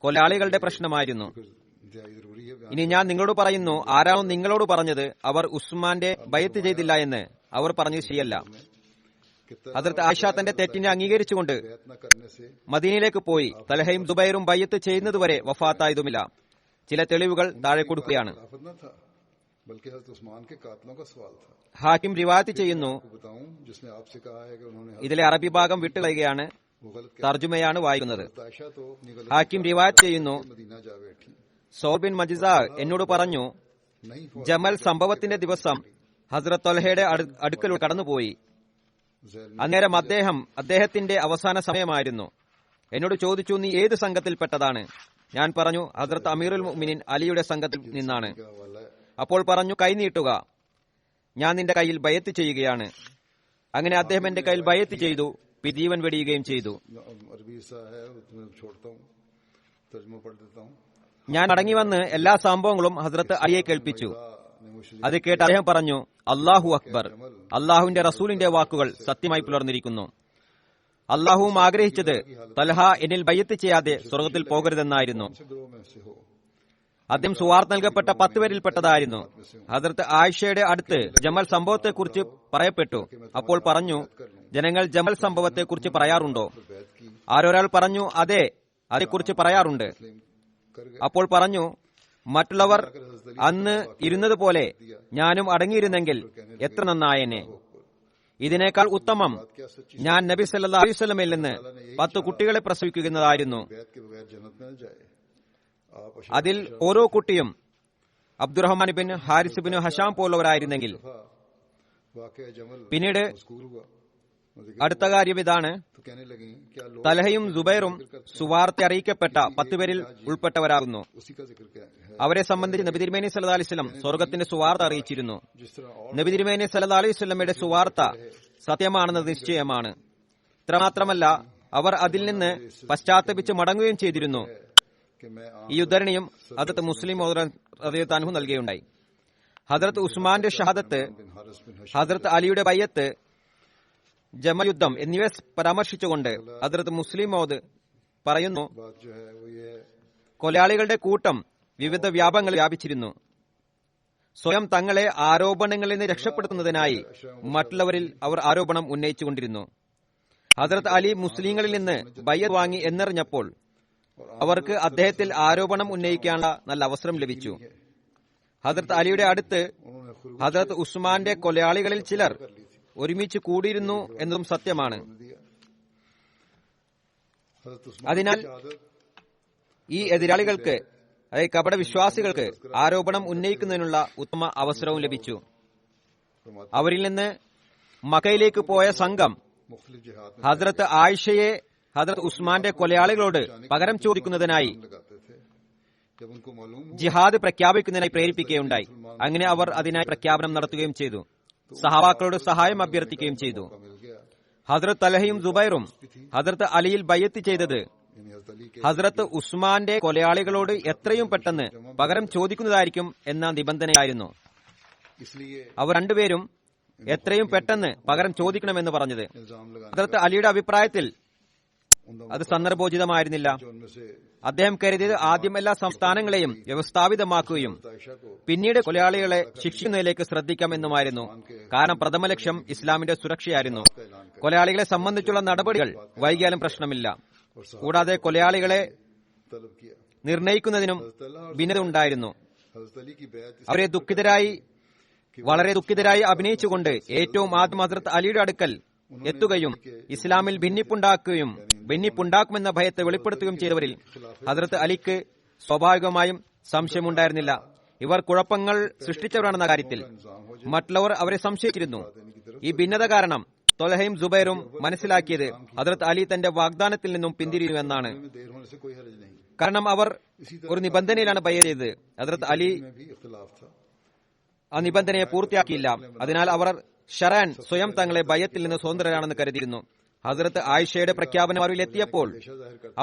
കൊലാളികളുടെ പ്രശ്നമായിരുന്നു. ഇനി ഞാൻ നിങ്ങളോട് പറയുന്നു, ആരാണോ നിങ്ങളോട് പറഞ്ഞത് അവർ ഉസ്മാന്റെ ബയ്യത്ത് ചെയ്തില്ല എന്ന് അവർ പറഞ്ഞത് ശരിയല്ല. ഹദ്റത്ത് ആയിഷ തന്റെ തെറ്റിനെ അംഗീകരിച്ചുകൊണ്ട് മദീനയിലേക്ക് പോയി. തൽഹയും സുബൈറും ബയ്യത്ത് ചെയ്യുന്നതുവരെ വഫാത്തായതുമില്ല. ചില തെളിവുകൾ താഴെ കൊടുക്കുകയാണ്. खिलाफत न था बल्कि हजरत उस्मान के कातलों का सवाल था. ഹാക്കിം റിവായത്ത് ചെയ്യുന്നു. आपको बताऊं जिसने आपसे कहा है कि उन्होंने ഇതിലെ അറബി ഭാഗം വിട്ടുകളയുകയാണ്, वो गलत किया. തർജുമയാണ് വായിക്കുന്നത്. हजरत आयशा तो अपनी गलती ഹാക്കിം റിവായത്ത് ചെയ്യുന്നു, मदीना जा बैठी. സൗർ ബിൻ മജിസ എന്നോട് പറഞ്ഞു, नहीं ജമൽ സംഭവത്തിന്റെ ദിവസം ഹസ്രത്ത് ത്വൽഹയുടെ അടുക്കലൂടെ കടന്നുപോയി. അന്നേരം അദ്ദേഹത്തിന്റെ അവസാന സമയമായിരുന്നു. എന്നോട് ചോദിച്ചു, നീ ഏത് സംഘത്തിൽപ്പെട്ടതാണ്? ഞാൻ പറഞ്ഞു, ഹസ്രത്ത് അമീറുൽ മുഅ്മിനീൻ അലിയുടെ സംഘത്തിൽ നിന്നാണ്. അപ്പോൾ പറഞ്ഞു, കൈ നീട്ടുക, ഞാൻ നിന്റെ കയ്യിൽ ബയത്ത് ചെയ്യുകയാണ്. അങ്ങനെ അദ്ദേഹം എന്റെ കയ്യിൽ ബയത്ത് ചെയ്തു, പിജീവൻ വെടിയുകയും ചെയ്തു. अरबी सा है उसमें छोड़ता हूं, तर्जुमा पढ़ देता हूं. ഞാൻ മടങ്ങി വന്ന് എല്ലാ സംഭവങ്ങളും ഹസ്രത്ത് അലിയെ കേൾപ്പിച്ചു. അത് കേട്ട് അദ്ദേഹം പറഞ്ഞു, അല്ലാഹു അക്ബർ, അള്ളാഹുവിന്റെ റസൂലിന്റെ വാക്കുകൾ സത്യമായി പുലർന്നിരിക്കുന്നു. അള്ളാഹുവും ആഗ്രഹിച്ചത് തൽഹ എന്നിൽ ബയ്യത്ത് ചെയ്യാതെ സ്വർഗത്തിൽ പോകരുതെന്നായിരുന്നു. അദ്ദേഹം സുവാർത്ത നൽകപ്പെട്ട 10 പേരിൽപ്പെട്ടതായിരുന്നു. ഹസ്രത്ത് ആയിഷയുടെ അടുത്ത് ജമൽ സംഭവത്തെക്കുറിച്ച് പറയപ്പെട്ടു. അപ്പോൾ പറഞ്ഞു, ജനങ്ങൾ ജമൽ സംഭവത്തെക്കുറിച്ച് പറയാറുണ്ടോ? ആരൊരാൾ പറഞ്ഞു, അതെ, അതേക്കുറിച്ച് പറയാറുണ്ട്. അപ്പോൾ പറഞ്ഞു, മറ്റുള്ളവർ അന്ന് ഇരുന്നത് പോലെ ഞാനും അടങ്ങിയിരുന്നെങ്കിൽ എത്ര നന്നായേനെ. ഇതിനേക്കാൾ ഉത്തമം ഞാൻ നബി സല്ലല്ലാഹു അലൈഹി വസല്ലമയിൽ നിന്ന് 10 കുട്ടികളെ പ്രസവിക്കുന്നതായിരുന്നു. അതിൽ ഓരോ കുട്ടിയും അബ്ദുറഹ്മാൻ ബിൻ ഹാരിസ് ബിൻ ഹഷാം പോലുള്ളവരായിരുന്നെങ്കിൽ. പിന്നീട് അടുത്ത കാര്യം ഇതാണ്, തൽഹയും സുബൈറും സുവാർത്ത അറിയിക്കപ്പെട്ട 10 പേരിൽ ഉൾപ്പെട്ടവരാകുന്നു. അവരെ സംബന്ധിച്ച് നബി തിരുമേനി സല്ലല്ലാഹു അലൈഹി വസല്ലം സ്വർഗത്തിന്റെ സുവാർത്ത അറിയിച്ചിരുന്നു. നബി തിരുമേനി സല്ലല്ലാഹു അലൈഹി വസല്ലമയുടെ സുവാർത്ത സത്യമാണെന്നത് നിശ്ചയമാണ്. ഇത്രമാത്രമല്ല, അവർ അതിൽ നിന്ന് പശ്ചാത്തപിച്ച് മടങ്ങുകയും ചെയ്തിരുന്നു. ഈ ഉദ്ധരണിയും ഹദരത്ത് മുസ്ലിം റളിയല്ലാഹു അൻഹു നൽകുകയുണ്ടായി. ഹദരത്ത് ഉസ്മാന്റെ ഷഹാദത്ത്, ഹദരത്ത് അലിയുടെ ബയ്യത്ത്, ജമൽ യുദ്ധം എന്നിവയെ പരാമർശിച്ചുകൊണ്ട് ഹദരത്ത് മുസ്ലിം മൗദ് പറയുന്നു, കൊലയാളികളുടെ കൂട്ടം വിവിധ വ്യാപങ്ങൾ വ്യാപിച്ചിരുന്നു. സ്വയം തങ്ങളെ ആരോപണങ്ങളിൽ നിന്ന് രക്ഷപ്പെടുത്തുന്നതിനായി മറ്റുള്ളവരിൽ അവർ ആരോപണം ഉന്നയിച്ചുകൊണ്ടിരുന്നു. ഹദരത്ത് അലി മുസ്ലിങ്ങളിൽ നിന്ന് ബയ്യത്ത് വാങ്ങി എന്നറിഞ്ഞപ്പോൾ അവർക്ക് അദ്ദേഹത്തിൽ ആരോപണം ഉന്നയിക്കാനുള്ള നല്ല അവസരം ലഭിച്ചു. ഹദരത്ത് അലിയുടെ അടുത്ത് ഹദരത്ത് ഉസ്മാന്റെ കൊലയാളികളിൽ ചിലർ ഒരുമിച്ച് കൂടിയിരുന്നു എന്നതും സത്യമാണ്. അതിനാൽ ഈ എതിരാളികൾക്ക്, അതായത് കപട വിശ്വാസികൾക്ക് ആരോപണം ഉന്നയിക്കുന്നതിനുള്ള ഉത്തമ അവസരവും ലഭിച്ചു. അവരിൽ നിന്ന് മക്കയിലേക്ക് പോയ സംഘം ഹദ്രത്ത് ആയിഷയെ ഹദ്രത്ത് ഉസ്മാന്റെ കൊലയാളികളോട് പകരം ചോദിക്കുന്നതിനായി ജിഹാദ് പ്രഖ്യാപിക്കുന്നതിനായി പ്രേരിപ്പിക്കുകയുണ്ടായി. അങ്ങനെ അവർ അതിനായി പ്രഖ്യാപനം നടത്തുകയും ചെയ്തു. സഹാബാക്കളോട് സഹായം അഭ്യർത്ഥിക്കുകയും ചെയ്തു. ഹദ്രത്ത് തൽഹയും സുബൈറും ഹദ്രത്ത് അലിയിൽ ബയ്യത്ത് ചെയ്തത് ഹസ്രത്ത് ഉസ്മാന്റെ കൊലയാളികളോട് എത്രയും പെട്ടെന്ന് പകരം ചോദിക്കുന്നതായിരിക്കും എന്ന നിബന്ധനയായിരുന്നു. അവർ രണ്ടുപേരും എത്രയും പെട്ടെന്ന് പകരം ചോദിക്കണമെന്ന് പറഞ്ഞത്. ഹസ്രത്ത് അലിയുടെ അഭിപ്രായത്തിൽ അത് സന്ദർഭോചിതമായിരുന്നില്ല. അദ്ദേഹം കരുതിയത് ആദ്യം എല്ലാ സംസ്ഥാനങ്ങളെയും വ്യവസ്ഥാപിതമാക്കുകയും പിന്നീട് കൊലയാളികളെ ശിക്ഷിക്കുന്നതിലേക്ക് ശ്രദ്ധിക്കാമെന്നുമായിരുന്നു. കാരണം പ്രഥമ ലക്ഷ്യം ഇസ്ലാമിന്റെ സുരക്ഷയായിരുന്നു. കൊലയാളികളെ സംബന്ധിച്ചുള്ള നടപടികൾ വൈകിയാലും പ്രശ്നമില്ല. കൂടാതെ കൊലയാളികളെ നിർണയിക്കുന്നതിനും ഭിന്നത ഉണ്ടായിരുന്നു. അവരെ വളരെ ദുഃഖിതരായി അഭിനയിച്ചുകൊണ്ട് ഏറ്റവും ആദ്യം ഹസ്രത്ത് അലിയുടെ അടുക്കൽ എത്തുകയും ഇസ്ലാമിൽ ഭിന്നിപ്പുണ്ടാക്കുമെന്ന ഭയത്തെ വെളിപ്പെടുത്തുകയും ചെയ്തവരിൽ ഹസ്രത്ത് അലിക്ക് സ്വാഭാവികമായും സംശയമുണ്ടായിരുന്നില്ല. ഇവർ കുഴപ്പങ്ങൾ സൃഷ്ടിച്ചവരാണെന്ന കാര്യത്തിൽ മറ്റുള്ളവർ അവരെ സംശയിച്ചിരുന്നു. ഈ ഭിന്നത കാരണം ത്വൽഹയും സുബൈറും മനസ്സിലാക്കിയത് ഹദ്രത്ത് അലി തന്റെ വാഗ്ദാനത്തിൽ നിന്നും പിന്തിരിയുമെന്നാണ്. കാരണം അവർ ഒരു നിബന്ധനയിലാണ് ബയ്യത്ത് ചെയ്തത്. ഹദ്രത്ത് അലി ആ നിബന്ധനയെ പൂർത്തിയാക്കിയില്ല. അതിനാൽ അവർ ഷറാൻ സ്വയം തങ്ങളെ ബയ്യത്തിൽ നിന്ന് സ്വതന്ത്രരാണെന്ന് കരുതിയിരുന്നു. ഹദ്രത്ത് ആയിഷയുടെ പ്രഖ്യാപനം അവരിൽ എത്തിയപ്പോൾ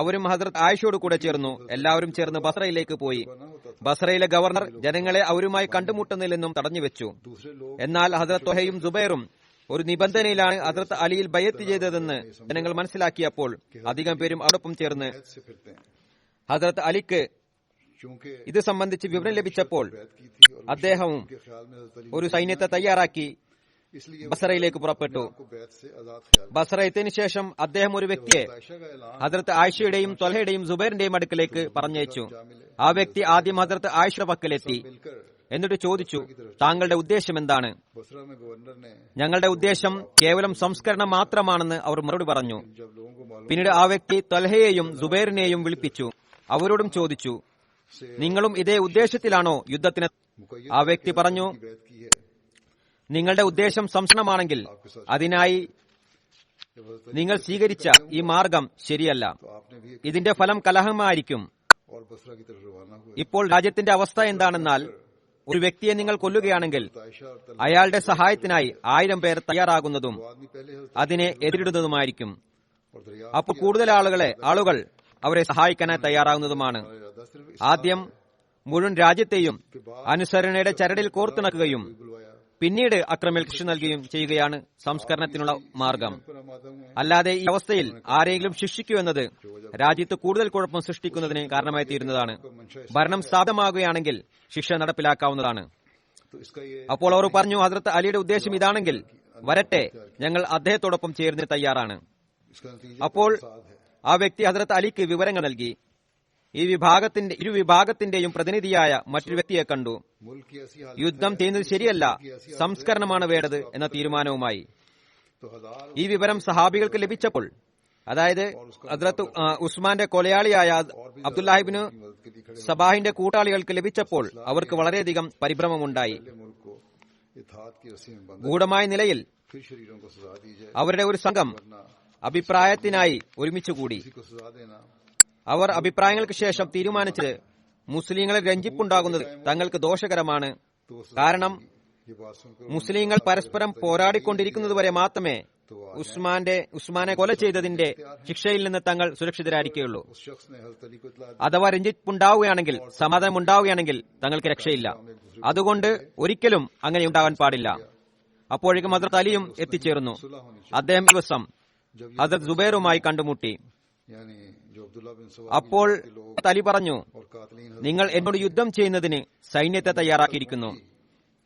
അവരും ഹദ്രത്ത് ആയിഷയോട് കൂടെ ചേർന്നു. എല്ലാവരും ചേർന്ന് ബസ്രയിലേക്ക് പോയി. ബസ്രയിലെ ഗവർണർ ജനങ്ങളെ അവരുമായി കണ്ടുമുട്ടുന്നതിൽ നിന്നും തടഞ്ഞുവെച്ചു. എന്നാൽ ഹദ്രത്ത് ത്വൽഹയും സുബൈറും ഒരു നിബന്ധനയിലാണ് ഹദ്രത്ത് അലിയിൽ ബയ്യത്ത് ചെയ്തതെന്ന് ജനങ്ങൾ മനസ്സിലാക്കിയപ്പോൾ അധികം പേരും അവരോടൊപ്പം ചേർന്ന് ഹദ്രത്ത് അലിക്ക് ഇത് സംബന്ധിച്ച് വിവരം ലഭിച്ചപ്പോൾ അദ്ദേഹവും ഒരു സൈന്യത്തെ തയ്യാറാക്കി इसलिए ബസറയിലേക്ക് പുറപ്പെട്ടു. आपको बैत से आजाद ख्याल ബസറ എത്തിയതിനു ശേഷം അദ്ദേഹം ഒരു വ്യക്തിയെ आयशा का ऐलान ഹദ്രത്ത് ആയിഷയുടെയും ത്വൽഹയുടെയും സുബൈറിന്റെയും അടുക്കലേക്ക് പറഞ്ഞയച്ചു. ആ വ്യക്തി ആദ്യം ഹദ്രത്ത് ആയിഷയുടെ പക്കലെത്തി. मिलकर എന്നിട്ട് ചോദിച്ചു, താങ്കളുടെ ഉദ്ദേശം എന്താണ്? बसरा में गवर्नर ने ഞങ്ങളുടെ ഉദ്ദേശം കേവലം സംസ്കരണം മാത്രമാണെന്ന് അവർ മറുപടി പറഞ്ഞു. जब लोगों को मालूम പിന്നീട് ആ വ്യക്തി ത്വൽഹയെയും സുബൈറിനെയും വിളിപ്പിച്ചു. അവരോടും ചോദിച്ചു, നിങ്ങളും ഇതേ ഉദ്ദേശത്തിലാണോ യുദ്ധത്തിന്? मुकय्यद ആ വ്യക്തി പറഞ്ഞു, की बैत की है നിങ്ങളുടെ ഉദ്ദേശം സംസ്കരണമാണെങ്കിൽ അതിനായി നിങ്ങൾ സ്വീകരിച്ച ഈ മാർഗം ശരിയല്ല. तो आपने भी ഇതിന്റെ ഫലം കലഹമായിരിക്കും. और बसरा की तरफ रवाना हुए ഇപ്പോൾ രാജ്യത്തിന്റെ അവസ്ഥ എന്താണെന്നാൽ, ഒരു വ്യക്തിയെ നിങ്ങൾ കൊല്ലുകയാണെങ്കിൽ आयशा और तलहा അയാളുടെ സഹായത്തിനായി 1000 പേർ തയ്യാറാകുന്നതും वो आदमी पहले അതിനെ എതിരിടുന്നതുമായിരിക്കും. और दरिया അപ്പോൾ കൂടുതൽ ആളുകൾ അവരെ സഹായിക്കാനായി തയ്യാറാകുന്നതുമാണ്. इरादा सिर्फ ആദ്യം മുഴുവൻ രാജ്യത്തെയും അനുസരണയുടെ ചരടിൽ കോർത്തിണക്കുകയും बुलवाया പിന്നീട് അക്രമത്തിൽ കൃഷി നൽകുകയും ചെയ്യുകയാണ് സംസ്കരണത്തിനുള്ള മാർഗം. मादम में അല്ലാതെ ഈ അവസ്ഥയിൽ ആരെങ്കിലും ശിക്ഷിക്കൂ എന്നത് രാജ്യത്ത് കൂടുതൽ കുഴപ്പം സൃഷ്ടിക്കുന്നതിന് കാരണമായി തീരുന്നതാണ്. ഭരണം സ്ഥാപിതമാകുകയാണെങ്കിൽ ശിക്ഷ നടപ്പിലാക്കാവുന്നതാണ്. तो इसका ये അപ്പോൾ അവർ പറഞ്ഞു, ഹദ്രത്ത് അലിയുടെ ഉദ്ദേശം ഇതാണെങ്കിൽ വരട്ടെ, ഞങ്ങൾ അദ്ദേഹത്തോടൊപ്പം ചേർന്ന് തയ്യാറാണ്. इसका नतीजा അപ്പോൾ साथ है ആ വ്യക്തി ഹദ്രത്ത് അലിക്ക് വിവരങ്ങൾ നൽകി. ഇരു വിഭാഗത്തിന്റെയും പ്രതിനിധിയായ മറ്റൊരു വ്യക്തിയെ കണ്ടു. मुल्क की ऐसी हालत യുദ്ധം ചെയ്യുന്നത് ശരിയല്ല, സംസ്കരണമാണ് വേണ്ടത് എന്ന തീരുമാനവുമായി. तो हजार ഈ വിവരം സഹാബികൾക്ക് ലഭിച്ചപ്പോൾ, അതായത് ഹദ്രത്ത് ഉസ്മാന്റെ കൊലയാളിയായ അബ്ദുല്ലാഹിബ്നു मदद के लिए खड़े സബാഹിന്റെ കൂട്ടാളികൾക്ക് ലഭിച്ചപ്പോൾ അവർക്ക് വളരെയധികം പരിഭ്രമമുണ്ടായി. पहले मुल्क को इत्तेहाद की रस्सी में बंधा ഗൂഢമായ നിലയിൽ फिर शरीरों को सजा दी जाए അവരുടെ ഒരു സംഘം वरना അഭിപ്രായത്തിനായി ഒരുമിച്ചുകൂടി. किसी को सजा देना അവർ അഭിപ്രായങ്ങൾക്ക് ശേഷം തീരുമാനിച്ചത് മുസ്ലിങ്ങളിൽ രഞ്ജിപ്പുണ്ടാകുന്നത് തങ്ങൾക്ക് ദോഷകരമാണ്. तो वो सजा കാരണം ये बात सुनकर മുസ്ലിങ്ങൾ പരസ്പരം പോരാടിക്കൊണ്ടിരിക്കുന്നതുവരെ മാത്രമേ ഉസ്മാനെ കൊല ചെയ്തതിന്റെ ശിക്ഷയിൽ നിന്ന് തങ്ങൾ സുരക്ഷിതരായിരിക്കുകയുള്ളൂ. उस शख्स ने हज़रत अली को इत्तला दी അഥവാ രഞ്ജിപ്പുണ്ടാവുകയാണെങ്കിൽ, സമാധാനം ഉണ്ടാവുകയാണെങ്കിൽ തങ്ങൾക്ക് രക്ഷയില്ല. അതുകൊണ്ട് ഒരിക്കലും അങ്ങനെ ഉണ്ടാകാൻ പാടില്ല. അപ്പോഴേക്കും ഹദ്രത്ത് അലിയും എത്തിച്ചേർന്നു. അദ്ദേഹം ദിവസം ഹദ്രത്ത് സുബൈറുമായി കണ്ടുമുട്ടി. यानी जो अब्दुल्ला बिन सवा അപ്പോൾ അലി പറഞ്ഞു, और कातलीन നിങ്ങൾ എന്നോട് യുദ്ധം ചെയ്യുന്നതിന് സൈന്യത്തെ തയ്യാറാക്കിയിരിക്കുന്നു.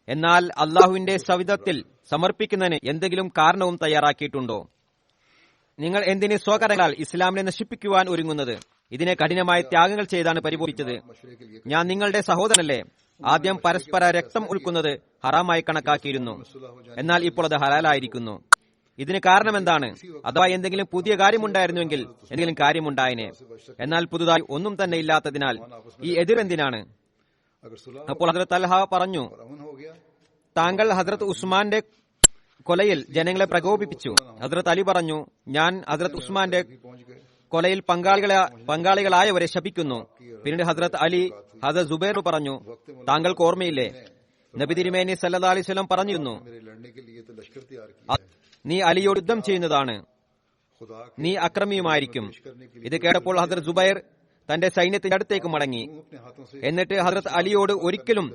എന്നാൽ അള്ളാഹുവിന്റെ സവിധത്തിൽ സമർപ്പിക്കുന്നതിന് എന്തെങ്കിലും കാരണവും തയ്യാറാക്കിയിട്ടുണ്ടോ? നിങ്ങൾ എന്തിന് സ്വകരങ്ങളാൽ ഇസ്ലാമിനെ നശിപ്പിക്കുവാൻ ഒരുങ്ങുന്നത്? ഇതിനെ കഠിനമായ ത്യാഗങ്ങൾ ചെയ്താണ് പരിപോഷിച്ചത്. मशरे के लिए ഞാൻ നിങ്ങളുടെ സഹോദരനല്ലേ? ആദ്യം പരസ്പര രക്തം ഉൾക്കുന്നത് ഹറാമായി കണക്കാക്കിയിരുന്നു. എന്നാൽ ഇപ്പോൾ അത് ഹലാലായിരിക്കുന്നു. ഇതിന് കാരണം എന്താണ്? അഥവാ എന്തെങ്കിലും പുതിയ കാര്യമുണ്ടായിരുന്നുവെങ്കിൽ എന്തെങ്കിലും കാര്യമുണ്ടായനെ. എന്നാൽ പുതുതായി ഒന്നും തന്നെ ഇല്ലാത്തതിനാൽ ഈ എതിരെന്തിനാണ്? अगर सुलह അപ്പോൾ ഹദ്രത്ത് തൽഹ പറഞ്ഞു, और अमन हो गया താങ്കൾ ഹദ്രത്ത് ഉസ്മാന്റെ കൊലയിൽ ജനങ്ങളെ പ്രകോപിപ്പിച്ചു. ഹദ്രത്ത് അലി പറഞ്ഞു, ഞാൻ ഹദ്രത്ത് ഉസ്മാന്റെ पहुंच गए കൊലയിൽ പങ്കാളികളായവരെ ശപിക്കുന്നു. പിന്നീട് ഹദ്രത്ത് അലി ഹദ്രത്ത് സുബൈർ പറഞ്ഞു, താങ്കൾക്ക് ഓർമ്മയില്ലേ, നബി തിരുമേനി സല്ലല്ലാഹു അലൈഹി വസല്ലം പറഞ്ഞിരുന്നു, मेरे लड़ने के लिए तो लश्कर तैयार किया है നീ അലിയോട് യുദ്ധം ചെയ്യുന്നതാണ്, खुदा നീ അക്രമിയുമായിരിക്കും. ഇത് കേട്ടപ്പോൾ ഹദ്രത്ത് സുബൈർ തന്റെ സൈന്യത്തിന്റെ അടുത്തേക്ക് മടങ്ങി. अपने हाथों से എന്നിട്ട് ഹദ്രത്ത് അലിയോട് ഒരിക്കലും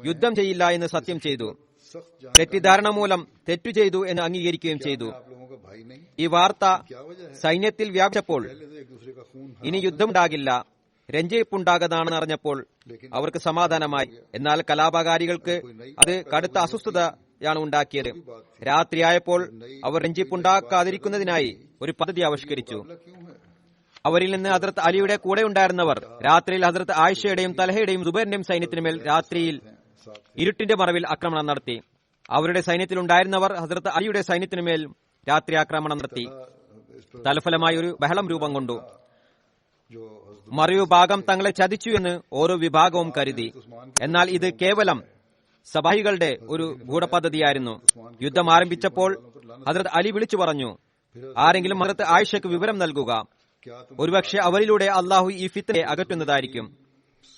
യുദ്ധം ചെയ്യില്ല എന്ന് സത്യം ചെയ്തു. सख्त जान തെറ്റിദ്ധാരണ മൂലം തെറ്റു ചെയ്തു എന്ന് അംഗീകരിക്കുകയും ചെയ്തു. आप लोगों का भाई नहीं ഈ വാർത്ത क्या वजह है സൈന്യത്തിൽ വ്യാപിച്ചപ്പോൾ पहले तो एक दूसरे का खून ഇനി യുദ്ധമുണ്ടാകില്ല, രഞ്ജിപ്പുണ്ടാകതാണെന്ന് അറിഞ്ഞപ്പോൾ അവർക്ക് സമാധാനമായി. എന്നാൽ കലാപകാരികൾക്ക് അത് കടുത്ത അസ്വസ്ഥതയാണ് ഉണ്ടാക്കിയത്. രാത്രിയായപ്പോൾ അവർ രഞ്ജിപ്പുണ്ടാക്കാതിരിക്കുന്നതിനായി ഒരു പദ്ധതി ആവിഷ്കരിച്ചു. क्यों है അവരിൽ നിന്ന് ഹദ്രത്ത് അലിയുടെ കൂടെ ഉണ്ടായിരുന്നവർ രാത്രിയിൽ ഹദ്രത്ത് ആയിഷയുടെയും തലഹയുടെയും സുബൈറിന്റെയും സൈന്യത്തിനുമേൽ രാത്രിയിൽ ഇരുട്ടിന്റെ മറവിൽ ആക്രമണം നടത്തി. അവരുടെ സൈന്യത്തിലുണ്ടായിരുന്നവർ ഹദ്രത്ത് അലിയുടെ സൈന്യത്തിനുമേൽ രാത്രി ആക്രമണം നടത്തി. തൽഫലമായി ഒരു ബഹളം രൂപം കൊണ്ടു. जो മറുവിഭാഗം തങ്ങളെ ചതിച്ചു എന്ന് ഓരോ വിഭാഗവും കരുതി. എന്നാൽ ഇത് കേവലം സബാഹികളുടെ ഒരു ഗൂഢപദ്ധതിയായിരുന്നു. യുദ്ധം ആരംഭിച്ചപ്പോൾ ഹദ്രത്ത് അലി വിളിച്ചു പറഞ്ഞു, ആരെങ്കിലും ഹദ്രത്ത് ആയിഷയ്ക്ക് വിവരം നൽകുക. क्या तुम ഒരുപക്ഷെ അവരിലൂടെ അള്ളാഹു ഈ ഫിത്നയെ അകറ്റുന്നതായിരിക്കും.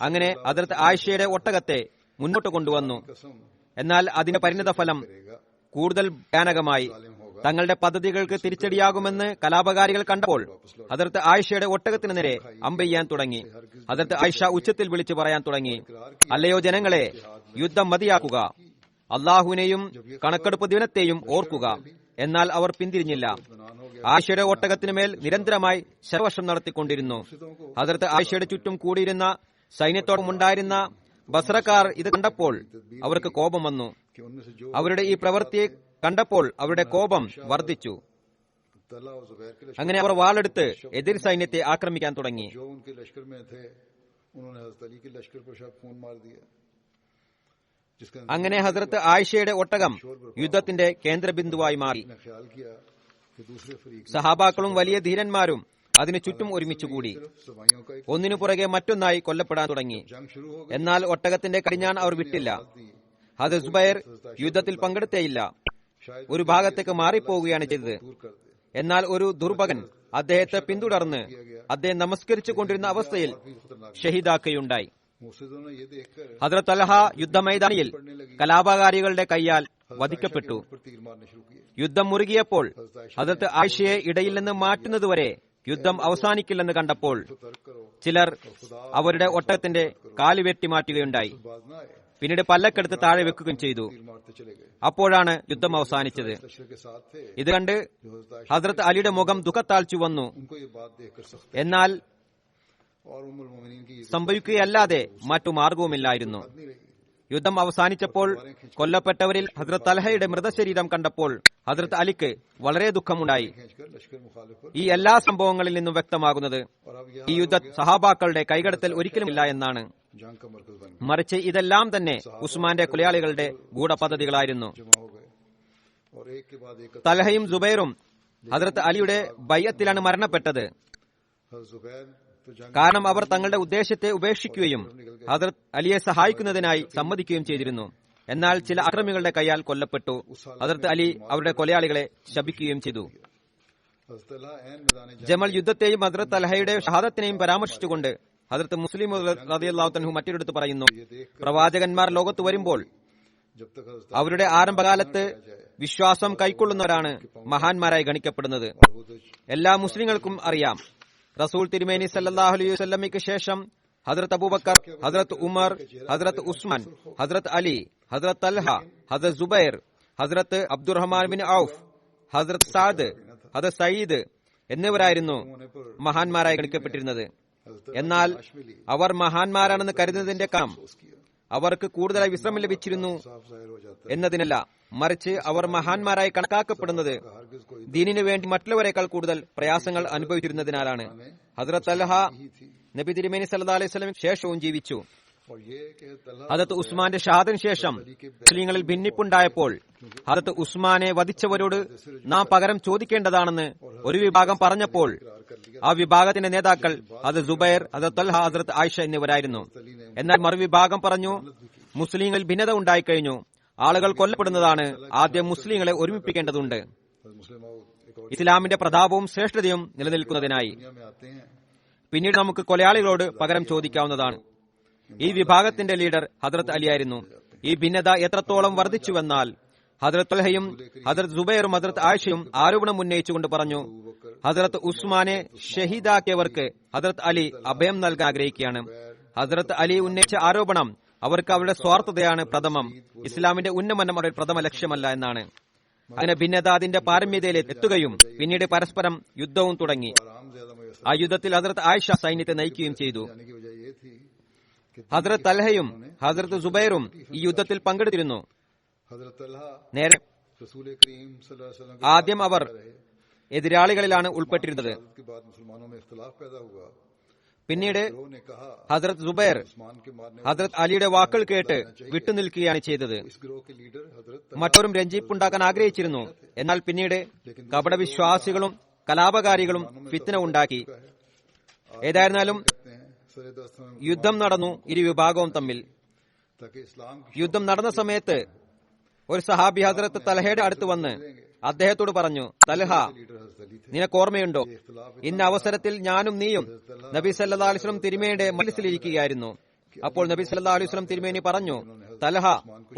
അങ്ങനെ ഹദ്രത്ത് ആയിഷയുടെ ഒട്ടകത്തെ മുന്നോട്ട് കൊണ്ടുവന്നു. कसम എന്നാൽ അതിന്റെ പരിണിത ഫലം കൂടുതൽ ഭയാനകമായി. തങ്ങളുടെ പദ്ധതികൾക്ക് തിരിച്ചടിയാകുമെന്ന് കലാപകാരികൾ കണ്ടപ്പോൾ ഹദ്രത്ത് ആയിഷയുടെ ഒട്ടകത്തിന് നേരെ അമ്പെയ്യാൻ തുടങ്ങി. ഹദ്രത്ത് ആയിഷ ഉച്ചത്തിൽ വിളിച്ചു പറയാൻ തുടങ്ങി, അല്ലയോ ജനങ്ങളെ, യുദ്ധം മതിയാക്കുക, അള്ളാഹുവിനെയും കണക്കെടുപ്പ് ദിനത്തെയും ഓർക്കുക. എന്നാൽ അവർ പിന്തിരിഞ്ഞില്ല. ആയിഷയുടെ ഒട്ടകത്തിനുമേൽ നിരന്തരമായി ശരവർഷം നടത്തിക്കൊണ്ടിരുന്നു. ഹദ്രത്ത് ആയിഷയുടെ ചുറ്റും കൂടിയിരുന്ന സൈന്യത്തോടൊപ്പമുണ്ടായിരുന്ന ബസ്രക്കാർ ഇത് കണ്ടപ്പോൾ അവർക്ക് കോപം വന്നു. कि उनमें से जो അവരുടെ ഈ പ്രവൃത്തിയെ കണ്ടപ്പോൾ അവരുടെ കോപം വർദ്ധിച്ചു. तला और जुबैर के അങ്ങനെ അവർ വാളെടുത്ത് എതിർ സൈന്യത്തെ ആക്രമിക്കാൻ തുടങ്ങി. जो उनके लश्कर में थे उन्होंने हजरत अली के लश्कर पर शब खून मार दिया. അങ്ങനെ ഹസ്രത്ത് ആയിഷയുടെ ഒട്ടകം യുദ്ധത്തിന്റെ കേന്ദ്രബിന്ദുവായി മാറി. ने ख्याल किया कि दूसरे फरीक സഹാബാക്കളും വലിയ ധീരന്മാരും അതിനു ചുറ്റും ഒരുമിച്ചുകൂടി सवाइयों का एक ഒന്നിനു പുറകെ മറ്റൊന്നായി കൊല്ലപ്പെടാൻ തുടങ്ങി. जंग शुरू हो गई. എന്നാൽ ഒട്ടകത്തിന്റെ കടിഞ്ഞാൺ അവർ വിട്ടില്ല. ഹദരത്ത് സുബൈർ യുദ്ധത്തിൽ പങ്കെടുത്തേയില്ല. शायद ഒരു ഭാഗത്തേക്ക് മാറിപ്പോവുകയാണ് ചെയ്തത്. दूर कर दे. എന്നാൽ ഒരു ദുർഭകൻ അദ്ദേഹത്തെ പിന്തുടർന്ന് അദ്ദേഹം നമസ്കരിച്ചു കൊണ്ടിരുന്ന അവസ്ഥയിൽ ഷഹീദാക്കുകയുണ്ടായി. मुफसिदों ने ये देखकर ഹദ്രത്ത് തൽഹ യുദ്ധമൈതാനിയിൽ കലാപകാരികളുടെ കയ്യാൽ വധിക്കപ്പെട്ടു. पर तीर मारने शुरू किए. യുദ്ധം മുറുകിയപ്പോൾ ഹദ്രത്ത് ആയിഷയെ ഇടയിൽ നിന്ന് മാറ്റുന്നതുവരെ യുദ്ധം അവസാനിക്കില്ലെന്ന് കണ്ടപ്പോൾ तो तर्क करो, ചിലർ അവരുടെ ഒട്ടകത്തിന്റെ കാല് വെട്ടി മാറ്റുകയുണ്ടായി. बाज ना आए. പിന്നീട് പല്ലക്കെടുത്ത് താഴെ വെക്കുകയും ചെയ്തു. तीर मारते चले गए. അപ്പോഴാണ് യുദ്ധം അവസാനിച്ചത്. लश्कर के साथ थे ഇത് കണ്ട് जो हजरत ഹദ്രത്ത് അലിയുടെ മുഖം ദുഃഖത്താൽ ചുവന്നു. उनको ये बात देखकर सख्त എന്നാൽ और उम्मुल मोमिनीन की സംഭവിക്കുകയല്ലാതെ മറ്റു മാർഗവുമില്ലായിരുന്നു. नहीं रही. യുദ്ധം അവസാനിച്ചപ്പോൾ കൊല്ലപ്പെട്ടവരിൽ ഹദ്രത്ത് തൽഹയുടെ മൃതശരീരം കണ്ടപ്പോൾ ഹദ്രത്ത് അലിക്ക് വളരെ ദുഃഖമുണ്ടായി. खींचकर लश्कर मुखालिफ पर ഈ എല്ലാ സംഭവങ്ങളിൽ നിന്നും വ്യക്തമാകുന്നത് और अब ഈ यहाँ യുദ്ധ സഹാബാക്കളുടെ കൈകടത്തൽ ഒരിക്കലുമില്ല എന്നാണ്. जंग का मरकज बन മറിച്ച് ഇതെല്ലാം തന്നെ ഉസ്മാന്റെ കൊലയാളികളുടെ ഗൂഢപദ്ധതികളായിരുന്നു. जमा हो गए और एक के बाद एक തൽഹയും സുബൈറും ഹദ്രത്ത് അലിയുടെ ബയ്യത്തിലാണ് മരണപ്പെട്ടത്. हज़रत जुबैर तो जंग കാരണം അവർ തങ്ങളുടെ ഉദ്ദേശത്തെ ഉപേക്ഷിക്കുകയും ഹദ്രത്ത് അലിയെ സഹായിക്കുന്നതിനായി സമ്മതിക്കുകയും ചെയ്തിരുന്നു. എന്നാൽ ചില അക്രമികളുടെ കൈയാൽ കൊല്ലപ്പെട്ടു. ഹദ്രത്ത് അലി അവരുടെ കൊലയാളികളെ ശപിക്കുകയും ചെയ്തു. हज़रत तलहा ऐन मैदान जंग ജമൽ യുദ്ധത്തെയും ഹദ്രത്ത് തൽഹയുടെ ഷഹാദത്തിനെയും പരാമർശിച്ചുകൊണ്ട് ഹദ്രത്ത് മുസ്ലിം റളിയല്ലാഹു അൻഹു മറ്റൊരിടത്ത് പറയുന്നു, ये देख പ്രവാചകന്മാർ ലോകത്ത് വരുമ്പോൾ जब तक हज़रत അവരുടെ ആരംഭകാലത്ത് വിശ്വാസം കൈക്കൊള്ളുന്നവരാണ് മഹാന്മാരായി ഗണിക്കപ്പെടുന്നത്. എല്ലാ മുസ്ലിങ്ങൾക്കും അറിയാം, റസൂൽ തിരുമേനി സല്ലല്ലാഹു അലൈഹി വസല്ലമയ്ക്ക് ശേഷം ഹദ്രത്ത് അബൂബക്കർ, ഹദ്രത്ത് ഉമർ, ഹദ്രത്ത് ഉസ്മാൻ, ഹദ്രത്ത് അലി, ഹദ്രത്ത് തൽഹ, ഹദ്രത്ത് സുബൈർ, ഹദ്രത്ത് അബ്ദുറഹ്മാൻ ബിൻ ഔഫ്, ഹദ്രത്ത് സാദ്, ഹദ്രത്ത് സയ്യിദ് എന്നിവരായിരുന്നു മഹാന്മാരായി ഗണിക്കപ്പെട്ടിരുന്നത്. എന്നാൽ അവർ മഹാന്മാരാണെന്ന് കരുതുന്നതിന്റെ കാരണം അവർക്ക് കൂടുതലായി വിശ്രമം ലഭിച്ചിരുന്നു साफ जाहिर हो जाता എന്നതിനല്ല, മറിച്ച് അവർ മഹാന്മാരായി കണക്കാക്കപ്പെടുന്നത് है. हरगिज़ कोई ദീനിനു വേണ്ടി മറ്റുള്ളവരെക്കാൾ കൂടുതൽ പ്രയാസങ്ങൾ അനുഭവിച്ചിരുന്നതിനാലാണ്. ഹദ്രത്ത് തൽഹ നബി തിരുമേനി സല്ലല്ലാഹു അലൈഹി വസല്ലം ശേഷവും ജീവിച്ചു. और ये कि तलहा ഹദ്രത്ത് ഉസ്മാന്റെ ഷഹാദത്തിന് ശേഷം മുസ്ലിങ്ങളിൽ ഭിന്നിപ്പുണ്ടായപ്പോൾ ഹദ്രത്ത് ഉസ്മാനെ വധിച്ചവരോട് നാം പകരം ചോദിക്കേണ്ടതാണെന്ന് ഒരു വിഭാഗം പറഞ്ഞപ്പോൾ ആ വിഭാഗത്തിന്റെ നേതാക്കൾ ഹദ്രത്ത് സുബൈർ, ഹദ്രത്ത് തൽഹ, ഹദ്രത്ത് ആയിഷ എന്നിവരായിരുന്നു. എന്നാൽ മറുവിഭാഗം പറഞ്ഞു, മുസ്ലിങ്ങളിൽ ഭിന്നത ഉണ്ടായിക്കഴിഞ്ഞു, ആളുകൾ കൊല്ലപ്പെടുന്നതാണ്, ആദ്യം മുസ്ലിങ്ങളെ ഒരുമിപ്പിക്കേണ്ടതുണ്ട്, मुस्लिम एक और ഇസ്ലാമിന്റെ പ്രതാപവും ശ്രേഷ്ഠതയും നിലനിൽക്കുന്നതിനായി. दुनिया में आते हैं. പിന്നീട് നമുക്ക് കൊലയാളികളോട് പകരം ചോദിക്കാവുന്നതാണ്. ഈ വിഭാഗത്തിന്റെ ലീഡർ ഹദ്രത്ത് അലിയായിരുന്നു. ഈ ഭിന്നത എത്രത്തോളം വർദ്ധിച്ചുവെന്നാൽ ഹദ്രത്ത് തൽഹയും ഹദ്രത്ത് സുബൈറും ഹദ്രത്ത് ആയിഷയും ആരോപണം ഉന്നയിച്ചുകൊണ്ട് പറഞ്ഞു, ഹദ്രത്ത് ഉസ്മാനെ ഷഹീദാക്കിയവർക്ക് ഹദ്രത്ത് അലി അഭയം നൽകാൻ ആഗ്രഹിക്കുകയാണ്. ഹദ്രത്ത് അലി ഉന്നയിച്ച ആരോപണം അവർക്ക് അവരുടെ സ്വാർത്ഥതയാണ് പ്രഥമം, ഇസ്ലാമിന്റെ ഉന്നമനം അവരുടെ പ്രഥമ ലക്ഷ്യമല്ല എന്നാണ്. അങ്ങനെ ഭിന്നത അതിന്റെ പാരമ്യതയിൽ എത്തുകയും പിന്നീട് പരസ്പരം യുദ്ധവും തുടങ്ങി. आराम ज्यादा मुयस्सर ആ യുദ്ധത്തിൽ ഹദ്രത്ത് ആയിഷ സൈന്യത്തെ നയിക്കുകയും ചെയ്തു. जाने की वजह ये थी कि ഹദ്രത്ത് തൽഹയും ഹദ്രത്ത് സുബൈറും ഈ യുദ്ധത്തിൽ പങ്കെടുത്തിരുന്നു. हजरत तलहा നേരെ रसूल करीम सल्लल्लाहु अलैहि वसल्लम के ആദ്യം അവർ എതിരാളികളിലാണ് ഉൾപ്പെട്ടിരുന്നത്. के बाद मुसलमानों में इख्तिलाफ पैदा हुआ. പിന്നീട് लोगों ने कहा ഹദ്രത്ത് സുബൈർ उस्मान के मारने ഹദ്രത്ത് അലിയുടെ വാക്കുകൾ കേട്ട് വിട്ടുനിൽക്കുകയാണ് ചെയ്തത്. इस गिरोह के लीडर हजरत മറ്റൊരും രഞ്ജിപ്പുണ്ടാക്കാൻ ആഗ്രഹിച്ചിരുന്നു. എന്നാൽ പിന്നീട് കപടവിശ്വാസികളും കലാപകാരികളും ഫിത്ന ഉണ്ടാക്കി. ഏതായിരുന്നാലും कहते हैं सरे दस्त में യുദ്ധം നടന്നു ഇരു വിഭാഗവും തമ്മിൽ. ताकि इस्लाम की യുദ്ധം നടന്ന സമയത്ത് ഒരു സഹാബി ഹദ്രത്ത് തൽഹയുടെ അടുത്ത് വന്ന് അദ്ദേഹത്തോട് പറഞ്ഞു, തൽഹ, लीडर हजरत अली थे. നിനക്ക് ഓർമ്മയുണ്ടോ, ഇന്ന അവസരത്തിൽ ഞാനും നീയും നബി സല്ലല്ലാഹു അലൈഹി വസല്ലം തിരുമേനിയുടെ മജ്ലിസിലിരിക്കുകയായിരുന്നു. അപ്പോൾ നബി സല്ലല്ലാഹു അലൈഹി വസല്ലം തിരുമേനി പറഞ്ഞു, തൽഹ,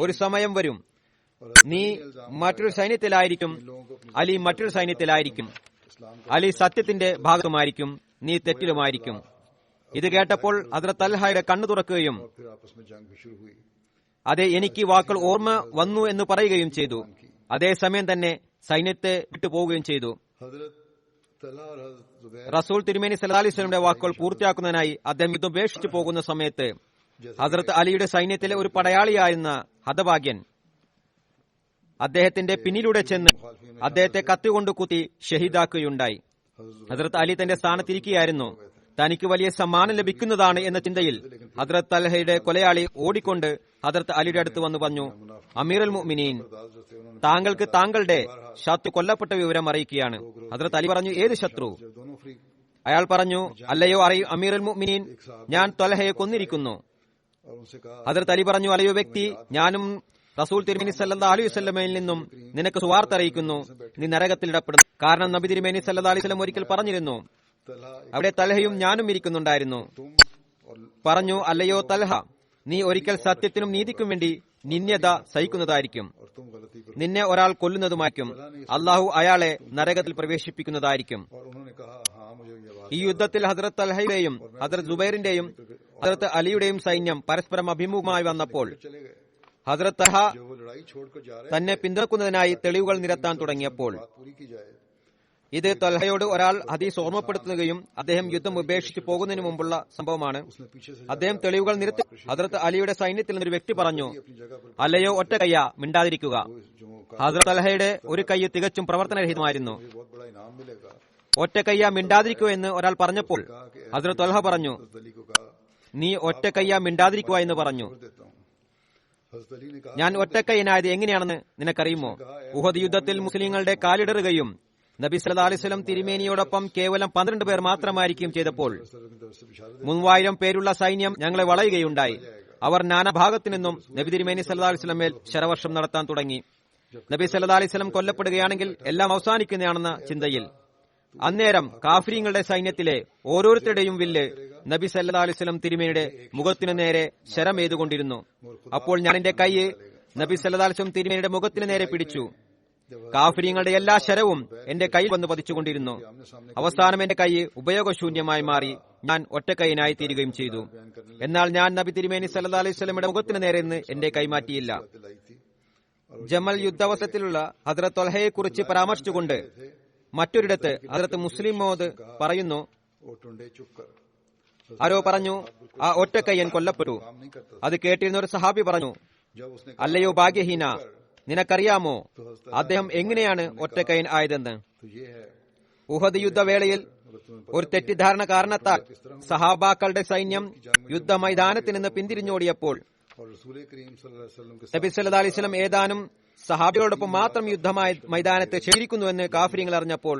ഒരു സമയം വരും, നീ മറ്റൊരു സൈന്യത്തിലായിരിക്കും, അലി മറ്റൊരു സൈന്യത്തിലായിരിക്കും, അലി സത്യത്തിന്റെ ഭാഗത്തുമായിരിക്കും, നീ തെറ്റിലുമായിരിക്കും. ഇത് കേട്ടപ്പോൾ ഹദ്രത്ത് തൽഹയുടെ കണ്ണു തുറക്കുകയും फिर आपस में जंग भी शुरू हुई. അതെ, എനിക്ക് വാക്കുകൾ ഓർമ്മ വന്നു എന്ന് പറയുകയും ചെയ്തു. അതേസമയം തന്നെ സൈന്യത്തെ വിട്ടുപോവുകയും ചെയ്തു. हजरत तलहा और हजरत जुबैर റസൂൽ തിരുമേനി സല്ലല്ലാഹു അലൈഹി വസല്ലമയുടെ വാക്കുകൾ പൂർത്തിയാക്കുന്നതിനായി അദ്ദേഹം യുദ്ധം ഉപേക്ഷിച്ചു പോകുന്ന സമയത്ത് ഹദ്രത്ത് അലിയുടെ സൈന്യത്തിലെ ഒരു പടയാളിയായിരുന്ന ഹതഭാഗ്യൻ അദ്ദേഹത്തിന്റെ പിന്നിലൂടെ ചെന്ന് അദ്ദേഹത്തെ കത്തികൊണ്ട് കുത്തി ഷഹീദാക്കുകയുണ്ടായി. ഹസ്രത്ത് അലി തന്റെ സ്ഥാനത്തിരിക്കുകയായിരുന്നു. തനിക്ക് വലിയ സമ്മാനം ലഭിക്കുന്നതാണ് എന്ന ചിന്തയിൽ ഹസ്രത്ത് തൽഹയുടെ കൊലയാളി ഓടിക്കൊണ്ട് ഹസ്രത്ത് അലിയുടെ അടുത്ത് വന്നു പറഞ്ഞു, അമീറുൽ മുഅ്മിനീൻ, താങ്കൾക്ക് താങ്കളുടെ ശത്രു കൊല്ലപ്പെട്ട വിവരം അറിയിക്കുകയാണ്. ഹസ്രത്ത് അലി പറഞ്ഞു, ഏത് ശത്രു? അയാൾ പറഞ്ഞു, അല്ലയോ അമീറുൽ മുഅ്മിനീൻ, ഞാൻ ത്വൽഹയെ കൊന്നിരിക്കുന്നു. ഹസ്രത്ത് അലി പറഞ്ഞു, അല്ലയോ വ്യക്തി, ഞാനും റസൂൽ തിരുമേനി സല്ലല്ലാഹു അലൈഹി വസല്ലമയിൽ നിന്നും നിനക്ക് സുവാർത്ത അറിയിക്കുന്നു, നീ നരകത്തിൽ ഇടപെടുന്നു. കാരണം നബി തിരുമേനി സല്ലല്ലാഹു അലൈഹി വസല്ലം ഒരിക്കൽ പറഞ്ഞിരുന്നു, അവിടെ തൽഹയും ഞാനും ഇരിക്കുന്നുണ്ടായിരുന്നു. പറഞ്ഞു, അല്ലയോ തൽഹ, നീ ഒരിക്കൽ സത്യത്തിനും നീതിക്കും വേണ്ടി നിന്ദ്യത സഹിക്കുന്നതായിരിക്കും. നിന്നെ ഒരാൾ കൊല്ലുന്നതുമായിരിക്കും. അള്ളാഹു അയാളെ നരകത്തിൽ പ്രവേശിപ്പിക്കുന്നതായിരിക്കും. ഈ യുദ്ധത്തിൽ ഹസ്രത്ത് തൽഹയുടെയും ഹസ്രത്ത് സുബൈറിന്റെയും ഹസ്രത്ത് അലിയുടെയും സൈന്യം പരസ്പരം അഭിമുഖമായി വന്നപ്പോൾ ഹസ്രത്ത് തൽഹ തന്നെ പിന്തുണക്കുന്നതിനായി തെളിവുകൾ നിരത്താൻ തുടങ്ങിയപ്പോൾ ഇത് തൽഹയോട് ഒരാൾ ഹദീസ് ഓർമ്മപ്പെടുത്തുകയും അദ്ദേഹം യുദ്ധം ഉപേക്ഷിച്ച് പോകുന്നതിന് മുമ്പുള്ള സംഭവമാണ്. അദ്ദേഹം തെളിവുകൾ നിരത്തി ഹസ്രത്ത് അലിയുടെ സൈന്യത്തിൽ നിന്നൊരു വ്യക്തി പറഞ്ഞു, അല്ലയോ ഒറ്റ കയ്യ, മിണ്ടാതിരിക്കുക. ഹസ്രത്ത് തൽഹയുടെ ഒരു കൈ തികച്ചും പ്രവർത്തനരഹിതമായിരുന്നു. ഒറ്റ കയ്യ, മിണ്ടാതിരിക്കുക എന്ന് ഒരാൾ പറഞ്ഞപ്പോൾ ഹസ്രത്ത് തൽഹ പറഞ്ഞു, നീ ഒറ്റ കയ്യ മിണ്ടാതിരിക്കുക എന്ന് പറഞ്ഞു. ഞാൻ ഒറ്റക്കയ്യനായത് എങ്ങനെയാണെന്ന് നിനക്കറിയുമോ? ഉഹദ് യുദ്ധത്തിൽ മുസ്ലിങ്ങളുടെ കാലിടറുകയും നബി സല്ലല്ലാഹു അലൈഹി വസല്ലം തിരുമേനിയോടൊപ്പം കേവലം 12 പേർ മാത്രമായിരിക്കും ചെയ്തപ്പോൾ 3000 പേരുള്ള സൈന്യം ഞങ്ങളെ വളയുകയുണ്ടായി. അവർ നാനാഭാഗത്തു നിന്നും നബി തിരുമേനി സല്ലല്ലാഹു അലൈഹി വസല്ലം മേൽ ശരവർഷം നടത്താൻ തുടങ്ങി. നബി സല്ലല്ലാഹു അലൈഹി വസല്ലം കൊല്ലപ്പെടുകയാണെങ്കിൽ എല്ലാം അവസാനിക്കുന്നതാണെന്ന ചിന്തയിൽ അന്നേരം കാഫിരീങ്ങളുടെ സൈന്യത്തിലെ ഓരോരുത്തരുടെയും വില്ല് നബി സല്ലല്ലാഹു അലൈഹി വസല്ലം തിരുമേനിയുടെ മുഖത്തിനു നേരെ ശരമെയ്തുകൊണ്ടിരുന്നു. അപ്പോൾ ഞാൻ എന്റെ കൈ നബി സല്ലല്ലാഹു അലൈഹി വസല്ലം തിരുമേനിയുടെ മുഖത്തിനു നേരെ പിടിച്ചു. കാഫിരീങ്ങളുടെ എല്ലാ ശരവും എന്റെ കൈ വന്ന് പതിച്ചുകൊണ്ടിരുന്നു. അവസാനം എന്റെ കൈ ഉപയോഗശൂന്യമായി മാറി ഞാൻ ഒറ്റക്കൈനായി തീരുകയും ചെയ്തു. എന്നാൽ ഞാൻ നബി തിരുമേനി സല്ലല്ലാഹു അലൈഹി വസല്ലമയുടെ മുഖത്തിന് നേരെ നിന്ന് എന്റെ കൈ മാറ്റിയില്ല. ജമൽ യുദ്ധാവസരത്തിലുള്ള ഹദ്റത്ത് ത്വൽഹയെ കുറിച്ച് പരാമർശിച്ചുകൊണ്ട് മറ്റൊരിടത്ത് ഹദ്റത്ത് മുസ്ലിം മൗദ് പറയുന്നു, ആരോ പറഞ്ഞു, ആ ഒറ്റക്കയ്യൻ കൊല്ലപ്പെട്ടു. അത് കേട്ടിരുന്ന ഒരു സഹാബി പറഞ്ഞു, അല്ലയോ ഭാഗ്യഹീന, നിനക്കറിയാമോ അദ്ദേഹം എങ്ങനെയാണ് ഒറ്റക്കൈൻ ആയതെന്ന്? ഉഹദ് യുദ്ധവേളയിൽ ഒരു തെറ്റിദ്ധാരണ കാരണത്താൽ സഹാബാക്കളുടെ സൈന്യം യുദ്ധമൈതാനത്തിൽ നിന്ന് പിന്തിരിഞ്ഞോടിയപ്പോൾ നബി സല്ലല്ലാഹു അലൈഹി വസല്ലം ഏതാനും സഹാബികളോടൊപ്പം മാത്രം യുദ്ധമൈതാനത്ത് ചേരിക്കുന്നുവെന്ന് കാഫിര്യങ്ങൾ അറിഞ്ഞപ്പോൾ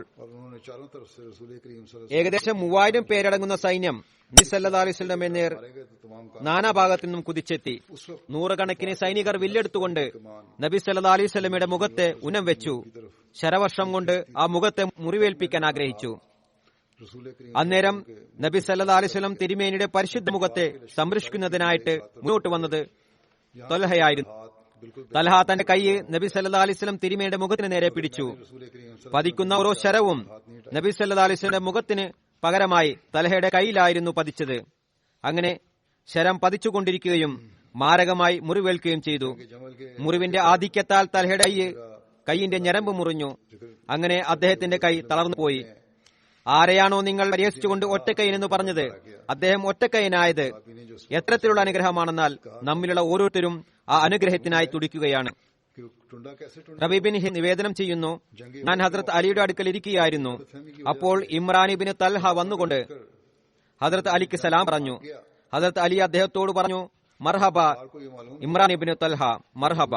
ഏകദേശം 3000 പേരടങ്ങുന്ന സൈന്യം നബി സല്ലല്ലാഹു അലൈഹി വസല്ലം നേർ നാനാഭാഗത്തു നിന്നും കുതിച്ചെത്തി. 100 കണക്കിന് സൈനികർ വില്ലെടുത്തുകൊണ്ട് നബി സല്ലല്ലാഹു അലൈഹി വസല്ലമയുടെ മുഖത്തെ ഉന്നം വെച്ചു. ശരവർഷം കൊണ്ട് ആ മുഖത്തെ മുറിവേൽപ്പിക്കാൻ ആഗ്രഹിച്ചു. അന്നേരം നബി സല്ലല്ലാഹു അലൈഹി വസല്ലം തിരുമേനിയുടെ പരിശുദ്ധ മുഖത്തെ സംരക്ഷിക്കുന്നതിനായിട്ട് മുന്നോട്ട് വന്നത് ത്വൽഹയായിരുന്നു. തൽഹ തന്റെ കൈ നബി സല്ലല്ലാഹു അലൈഹി വസല്ലം തിരുമേനിയുടെ മുഖത്തിന് നേരെ പിടിച്ചു. പതിക്കുന്ന ഓരോ ശരവും നബി സല്ലല്ലാഹു അലൈഹി വസല്ലമയുടെ മുഖത്തിന് പകരമായി തൽഹയുടെ കൈയിലായിരുന്നു പതിച്ചത്. അങ്ങനെ ശരം പതിച്ചുകൊണ്ടിരിക്കുകയും മാരകമായി മുറിവേൽക്കുകയും ചെയ്തു. മുറിവിന്റെ ആധിക്യത്താൽ തൽഹയുടെ കൈയിന്റെ ഞരമ്പ് മുറിഞ്ഞു. അങ്ങനെ അദ്ദേഹത്തിന്റെ കൈ തളർന്നുപോയി. ആരെയാണോ നിങ്ങൾ പരിഹസിച്ചുകൊണ്ട് ഒറ്റക്കൈൻ എന്ന് പറഞ്ഞത്, അദ്ദേഹം ഒറ്റക്കൈനായത് എത്തരത്തിലുള്ള അനുഗ്രഹമാണെന്നാൽ നമ്മിലുള്ള ഓരോരുത്തരും ആ അനുഗ്രഹത്തിനായി തുടിക്കുകയാണ്. റബീബിൻ നിവേദനം ചെയ്യുന്നു, ഞാൻ ഹദ്റത്ത് അലിയുടെ അടുക്കൽ ഇരിക്കുകയായിരുന്നു. അപ്പോൾ ഇമ്രാൻ ഇബ്നു തൽഹ വന്നുകൊണ്ട് ഹദ്റത്ത് അലിക്ക് സലാം പറഞ്ഞു. ഹദ്റത്ത് അലി അദ്ദേഹത്തോട് പറഞ്ഞു, മർഹബ ഇമ്രാൻ ഇബ്നു തൽഹ, മർഹബ.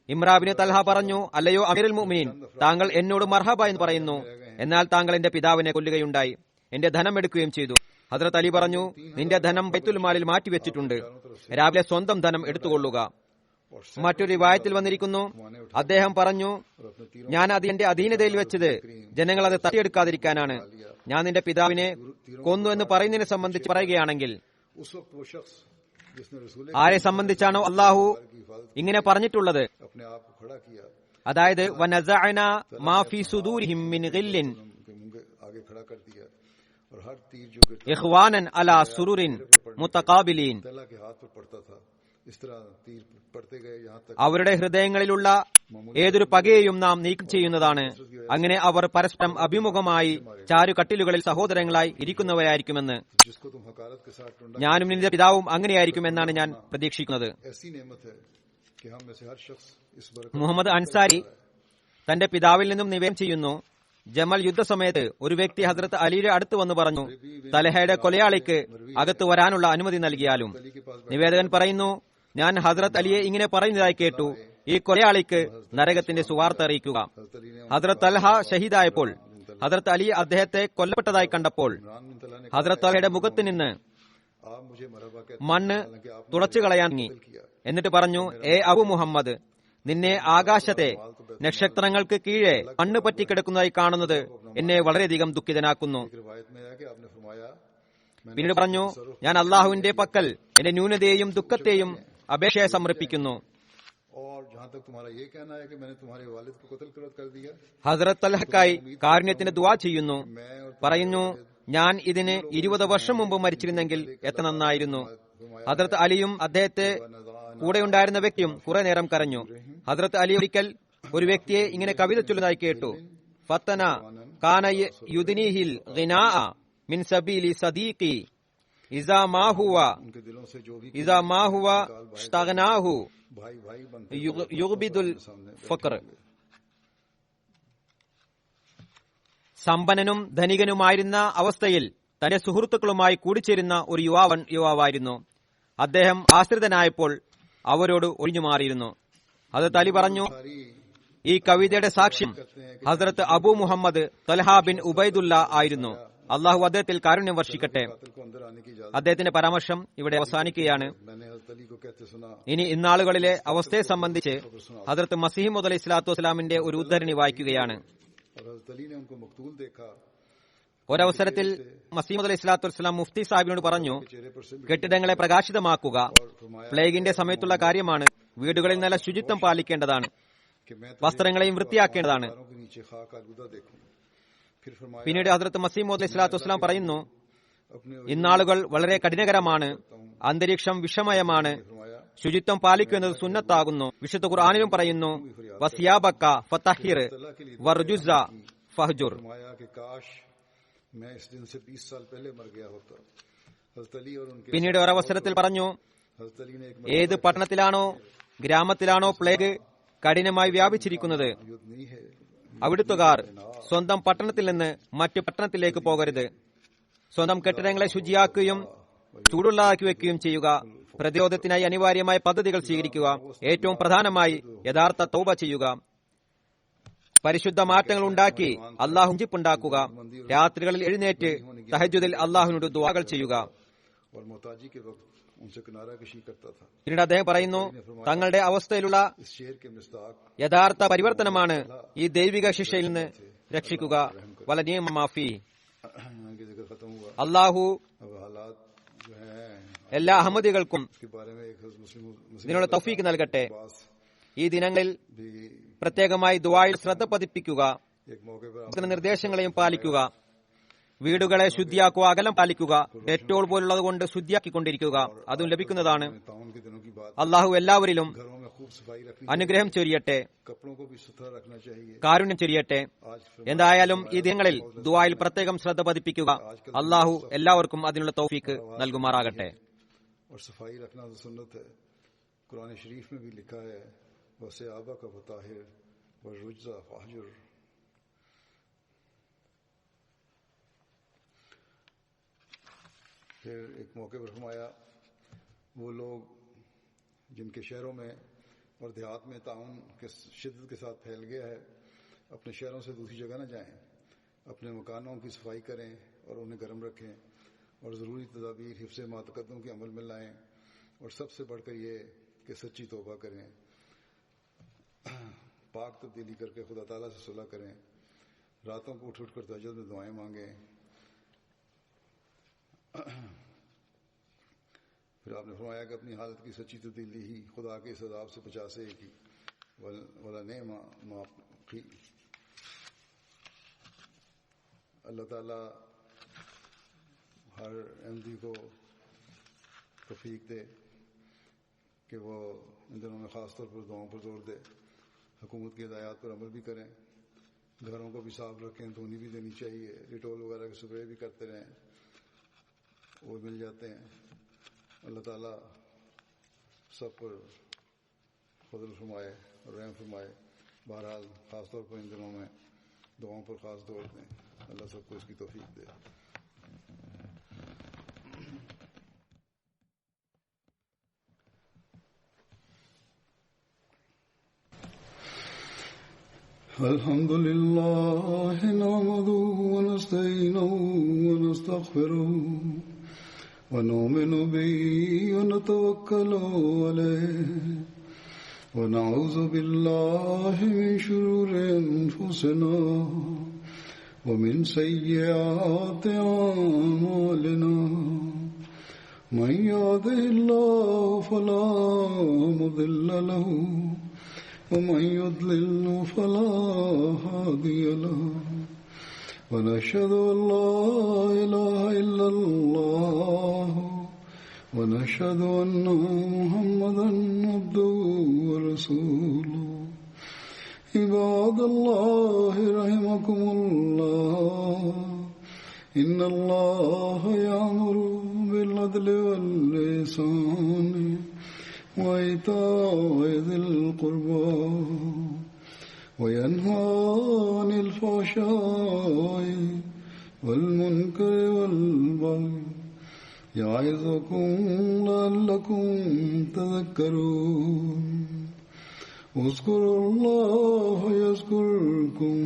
ഇമ്രാൻ ഇബ്നു തൽഹ പറഞ്ഞു, അല്ലയോ അമീറുൽ മുഅ്മിനീൻ, താങ്കൾ എന്നോട് മർഹബ എന്ന് പറയുന്നു, എന്നാൽ താങ്കൾ എന്റെ പിതാവിനെ കൊല്ലുകയുണ്ടായി, എന്റെ ധനം എടുക്കുകയും ചെയ്തു. ഹദ്റത്ത് അലി പറഞ്ഞു, നിന്റെ ധനം ബൈത്തുൽ മാലിൽ മാറ്റിവെച്ചിട്ടുണ്ട്, രാവിലെ സ്വന്തം ധനം എടുത്തുകൊള്ളുക. മറ്റൊരു റിവായത്തിൽ വന്നിരിക്കുന്നു, അദ്ദേഹം പറഞ്ഞു, ഞാൻ അത് എന്റെ അധീനതയിൽ വെച്ചത് ജനങ്ങൾ അത് തട്ടിയെടുക്കാതിരിക്കാനാണ്. ഞാൻ നിന്റെ പിതാവിനെ കൊന്നു എന്ന് പറയുന്നതിനെ സംബന്ധിച്ച് പറയുകയാണെങ്കിൽ, ആരെ സംബന്ധിച്ചാണോ അള്ളാഹു ഇങ്ങനെ പറഞ്ഞിട്ടുള്ളത്, അതായത് വനസഅനാ മാ ഫീ സുദൂരിഹിം മിൻ ഗില്ലിൻ ഇഖ്വാനൻ അലാ സുറുരിൻ മുതഖാബിലീൻ. അവരുടെ ഹൃദയങ്ങളിലുള്ള ഏതൊരു പകയെയും നാം നീക്കം ചെയ്യുന്നതാണ്. അങ്ങനെ അവർ പരസ്പരം അഭിമുഖമായി ചാരുകട്ടിലുകളിൽ സഹോദരങ്ങളായി ഇരിക്കുന്നവരായിരിക്കുമെന്ന്. ഞാനും നിന്റെ പിതാവും അങ്ങനെയായിരിക്കും എന്നാണ് ഞാൻ പ്രതീക്ഷിക്കുന്നത്. कि हम में से हर शख्स इस बरकत മുഹമ്മദ് അൻസാരി തന്റെ പിതാവിൽ നിന്നും നിവേദനം ചെയ്യുന്നു, ജമൽ യുദ്ധസമയത്ത് ഒരു വ്യക്തി ഹസ്രത്ത് അലിയുടെ അടുത്ത് വന്നു പറഞ്ഞു, തലഹയുടെ കൊലയാളിക്ക് അകത്ത് വരാനുള്ള അനുമതി നൽകിയാലും. നിവേദകൻ പറയുന്നു, ഞാൻ ഹസ്രത്ത് അലിയെ ഇങ്ങനെ പറയുന്നതായി കേട്ടു, ഈ കൊലയാളിക്ക് നരകത്തിന്റെ സുവാർത്ത അറിയിക്കുക. ഹസ്രത്ത് തൽഹ ഷഹീദായപ്പോൾ ഹസ്രത്ത് അലി അദ്ദേഹത്തെ കൊല്ലപ്പെട്ടതായി കണ്ടപ്പോൾ ഹസ്രത്ത് തൽഹയുടെ മുഖത്ത് നിന്ന് आप मुझे मरहबा कहते മണ്ണ് തുടച്ചു കളയാൻ തുടങ്ങി. എന്നിട്ട് പറഞ്ഞു, ഏ അബു മുഹമ്മദ്, നിന്നെ ആകാശത്തെ നക്ഷത്രങ്ങൾക്ക് കീഴെ മണ്ണ് പറ്റിക്കിടക്കുന്നതായി കാണുന്നത് എന്നെ വളരെയധികം ദുഃഖിതനാക്കുന്നു. हैं। रिवायत में है कि आपने फरमाया പിന്നീട് പറഞ്ഞു, ഞാൻ അള്ളാഹുവിന്റെ പക്കൽ എന്റെ ന്യൂനതയെയും ദുഃഖത്തെയും അപേക്ഷയെ സമർപ്പിക്കുന്നു. और जहाँ तक तुम्हारा ये कहना है कि मैंने तुम्हारे വാലിദ് को ഖത്ൽ कर दिया, ഹസ്രത്ത് തൽഹക്കായി കാരുണ്യത്തിന് ദുആ ചെയ്യുന്നു. मैं और പറയുന്നു, ഞാൻ ഇതിന് 20 വർഷം മുമ്പ് മരിച്ചിരുന്നെങ്കിൽ എത്ര നന്നായിരുന്നു. ഹസ്രത്ത് അലിയും അദ്ദേഹത്തെ കൂടെയുണ്ടായിരുന്ന വ്യക്തിയും കുറെ നേരം കരഞ്ഞു. ഹസ്രത്ത് അലി ഒരിക്കൽ ഒരു വ്യക്തിയെ ഇങ്ങനെ കവിത ചൊല്ലുന്നതായി കേട്ടു. ഫത്തന കാന യുദ്നിഹിൽ ഗിനാഅ മിൻ സബീലി സദീഖി ഇസാ മാ ഹുവ उनके दिलों से जो भी ഇസാ മാ ഹുവ ഇസ്തഗ്നാഹു भाई भाई बनते യുഗ്ബിദുൽ ഫഖർ. സമ്പന്നനും ധനികനുമായിരുന്ന അവസ്ഥയിൽ തന്റെ സുഹൃത്തുക്കളുമായി കൂടിച്ചേരുന്ന ഒരു യുവാവായിരുന്നു. അദ്ദേഹം ആശ്രിതനായപ്പോൾ അവരോട് ഒഴിഞ്ഞുമാറിയിരുന്നു. ഹസ്രത്ത് അലി പറഞ്ഞു, ഈ കവിതയുടെ സാക്ഷ്യം ഹസ്രത്ത് അബു മുഹമ്മദ് തൽഹ ബിൻ ഉബൈദുല്ല ആയിരുന്നു. അള്ളാഹു അദ്ദേഹത്തിൽ കാരുണ്യം വർഷിക്കട്ടെ. कातिल को अंदर आने की इजाजत। അദ്ദേഹത്തിന്റെ പരാമർശം ഇവിടെ അവസാനിക്കുകയാണ്. मैंने हज़रत अली को कहते सुना, ഇനി ഇന്നാളുകളിലെ അവസ്ഥയെ സംബന്ധിച്ച് ഹസ്രത്ത് മസീഹ് അലൈഹി സ്വലാത്തു വസ്സലാമിന്റെ ഒരു ഉദ്ധരണി വായിക്കുകയാണ്. और हज़रत अली ने उनको मकतूल देखा, ഒരവസരത്തിൽ മസീഹ് അലൈഹി സ്വലാത്തു വസ്സലാം മുഫ്തി സാഹിബിനോട് പറഞ്ഞു, चेहरे पर से കെട്ടിടങ്ങളെ പ്രകാശിതമാക്കുക. പ്ലേഗിന്റെ സമയത്തുള്ള കാര്യമാണ്. വീടുകളിൽ നല്ല ശുചിത്വം പാലിക്കേണ്ടതാണ്. कि मैं വസ്ത്രങ്ങളെയും വൃത്തിയാക്കേണ്ടതാണ്. पैरों के नीचे खाक आलूदा देखूं। फिर फरमाया, പിന്നീട് ഹസ്രത്ത് മസീഹ് അലൈഹി സ്വലാത്തു വസ്സലാം പറയുന്നു, अपने ഇന്നാളുകൾ വളരെ കഠിനകരമാണ്. അന്തരീക്ഷം വിഷമയമാണ്. फरमाया, ശുചിത്വം പാലിക്കുന്നത് സുന്നത്താകുന്നു. വിശുദ്ധ ഖുർആനിലും പറയുന്നു, വസിയാബക്ക ഫതഹിർ വർജുസ ഫഹ്ജുർ. फरमाया कि काश मैं इस दिन से 20 साल पहले मर गया होता। हज़रत अली और उनके പിന്നീട് ഒരവസരത്തിൽ പറഞ്ഞു, हज़रत अली ने एक ഏത് പട്ടണത്തിലാണോ ഗ്രാമത്തിലാണോ പ്ലേഗ് കഠിനമായി വ്യാപിച്ചിരിക്കുന്നത്, युद्ध नहीं है, അവിടുത്തുകാർ സ്വന്തം പട്ടണത്തിൽ നിന്ന് മറ്റു പട്ടണത്തിലേക്ക് പോകരുത്. സ്വന്തം കെട്ടിടങ്ങളെ ശുചിയാക്കുകയും ചൂടുള്ളതാക്കി വെക്കുകയും ചെയ്യുക. പ്രതിരോധത്തിനായി അനിവാര്യമായ പദ്ധതികൾ സ്വീകരിക്കുക. ഏറ്റവും പ്രധാനമായി യഥാർത്ഥ തൗബ ചെയ്യുക. പരിശുദ്ധ മാറ്റങ്ങൾ ഉണ്ടാക്കി അള്ളാഹു ജിപ്പുണ്ടാക്കുക. രാത്രികളിൽ എഴുന്നേറ്റ് തഹജ്ജുദിൽ അള്ളാഹുവിനോട് ദുആകൾ ചെയ്യുക. और मोहताजी के वक्त उनसे किनारा कशी करता था। പിന്നീട് അദ്ദേഹം പറയുന്നു, തങ്ങളുടെ അവസ്ഥയിലുള്ള इस शेर के मिस्दाक യഥാർത്ഥ പരിവർത്തനമാണ് ഈ ദൈവിക ശിക്ഷയിൽ നിന്ന് രക്ഷിക്കുക. വലനീ മാഫി. की जिक्र खत्म हुआ। അള്ളാഹു अब हालात जो हैं എല്ലാ അഹമ്മദികൾക്കും के बारे में एक मुस्लिम ഇതിനുള്ള തൗഫീക്ക് നൽകട്ടെ. बास ഈ ദിനങ്ങളിൽ भी പ്രത്യേകമായി ദുആയിൽ ശ്രദ്ധ പതിപ്പിക്കുക. एक मौके पर ഇത്തരം നിർദ്ദേശങ്ങളെയും പാലിക്കുക. വീടുകളെ ശുദ്ധിയാക്കുക, അകലം പാലിക്കുക. ഡെറ്റോൾ പോലുള്ളത് കൊണ്ട് ശുദ്ധിയാക്കിക്കൊണ്ടിരിക്കുക. അതും ലഭിക്കുന്നതാണ്. ताउन के दिनों की बात, അള്ളാഹു എല്ലാവരിലും घरों में खूब सफाई रखनी, അനുഗ്രഹം ചൊരിയട്ടെ, कपड़ों को भी सुथरा रखना चाहिए। കാരുണ്യം ചൊരിയട്ടെ. आज എന്തായാലും ഈ ദിനങ്ങളിൽ ദുആയിൽ പ്രത്യേകം ശ്രദ്ധ പതിപ്പിക്കുക. അള്ളാഹു എല്ലാവർക്കും അതിനുള്ള തൗഫീക്ക് നൽകുമാറാകട്ടെ. और सफाई रखना तो सुन्नत है। कुरान शरीफ में भी लिखा है, वसे आबा का फताहिर व रुज्जा फाजुर। फिर एक मौके पर फरमाया, वो लोग जिनके शहरों में और देहात में ताउन के शिद्दत के साथ फैल गया है, अपने शहरों से दूसरी जगह न जाएं, अपने मकानों की सफाई करें और उन्हें गर्म रखें और ज़रूरी तदाबीर हिफ्ज़ मातक़द्दों के अमल में लाएं, और सबसे बढ़कर ये कि सच्ची तौबा करें, पाक तब्दीली करके खुदा ताला से सुलह करें, रातों को उठ उठ कर तहज्जुद में दुआएं मांगें। फिर आपने फरमाया कि अपनी हालत की सच्ची तब्दीली ही खुदा के इस अज़ाब से बचा सकेगी। वला नेमा माफ़ी। अल्लाह ताला हर अहमदी को तौफीक दे कि वो इन दिनों में ख़ास तौर पर दुआओं पर जोर दे, हुकूमत की हिदायत पर अमल भी करें, घरों को भी साफ रखें, धोनी भी देनी चाहिए, डिटोल वगैरह के स्प्रे भी करते रहें, वो मिल जाते हैं। अल्लाह ताला सब पर फजल फरमाए और रहम फरमाए। बहरहाल ख़ास तौर पर इन दिनों में दुआओं पर ख़ास तौर दें। अल्लाह सबको इसकी तौफीक दे। الحمد لله نحمده ونستعينه ونستغفره ونؤمن به ونتوكل عليه ونعوذ بالله من شرور أنفسنا ومن سيئات أعمالنا من يهده الله فلا مضل له ومن يضلل فلا هادي له ونشهد أن لا إله إلا الله ونشهد أن محمدا عبده ورسوله عباد الله رحمكم الله إن الله يأمر بالعدل والإحسان وإيتاء ذي القربى وينهى عن الفحشاء والمنكر والبغي يعظكم لعلكم تذكرون اذكروا الله يذكركم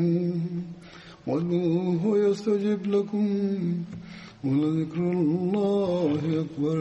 وادعوه يستجب لكم ولذكر الله أكبر.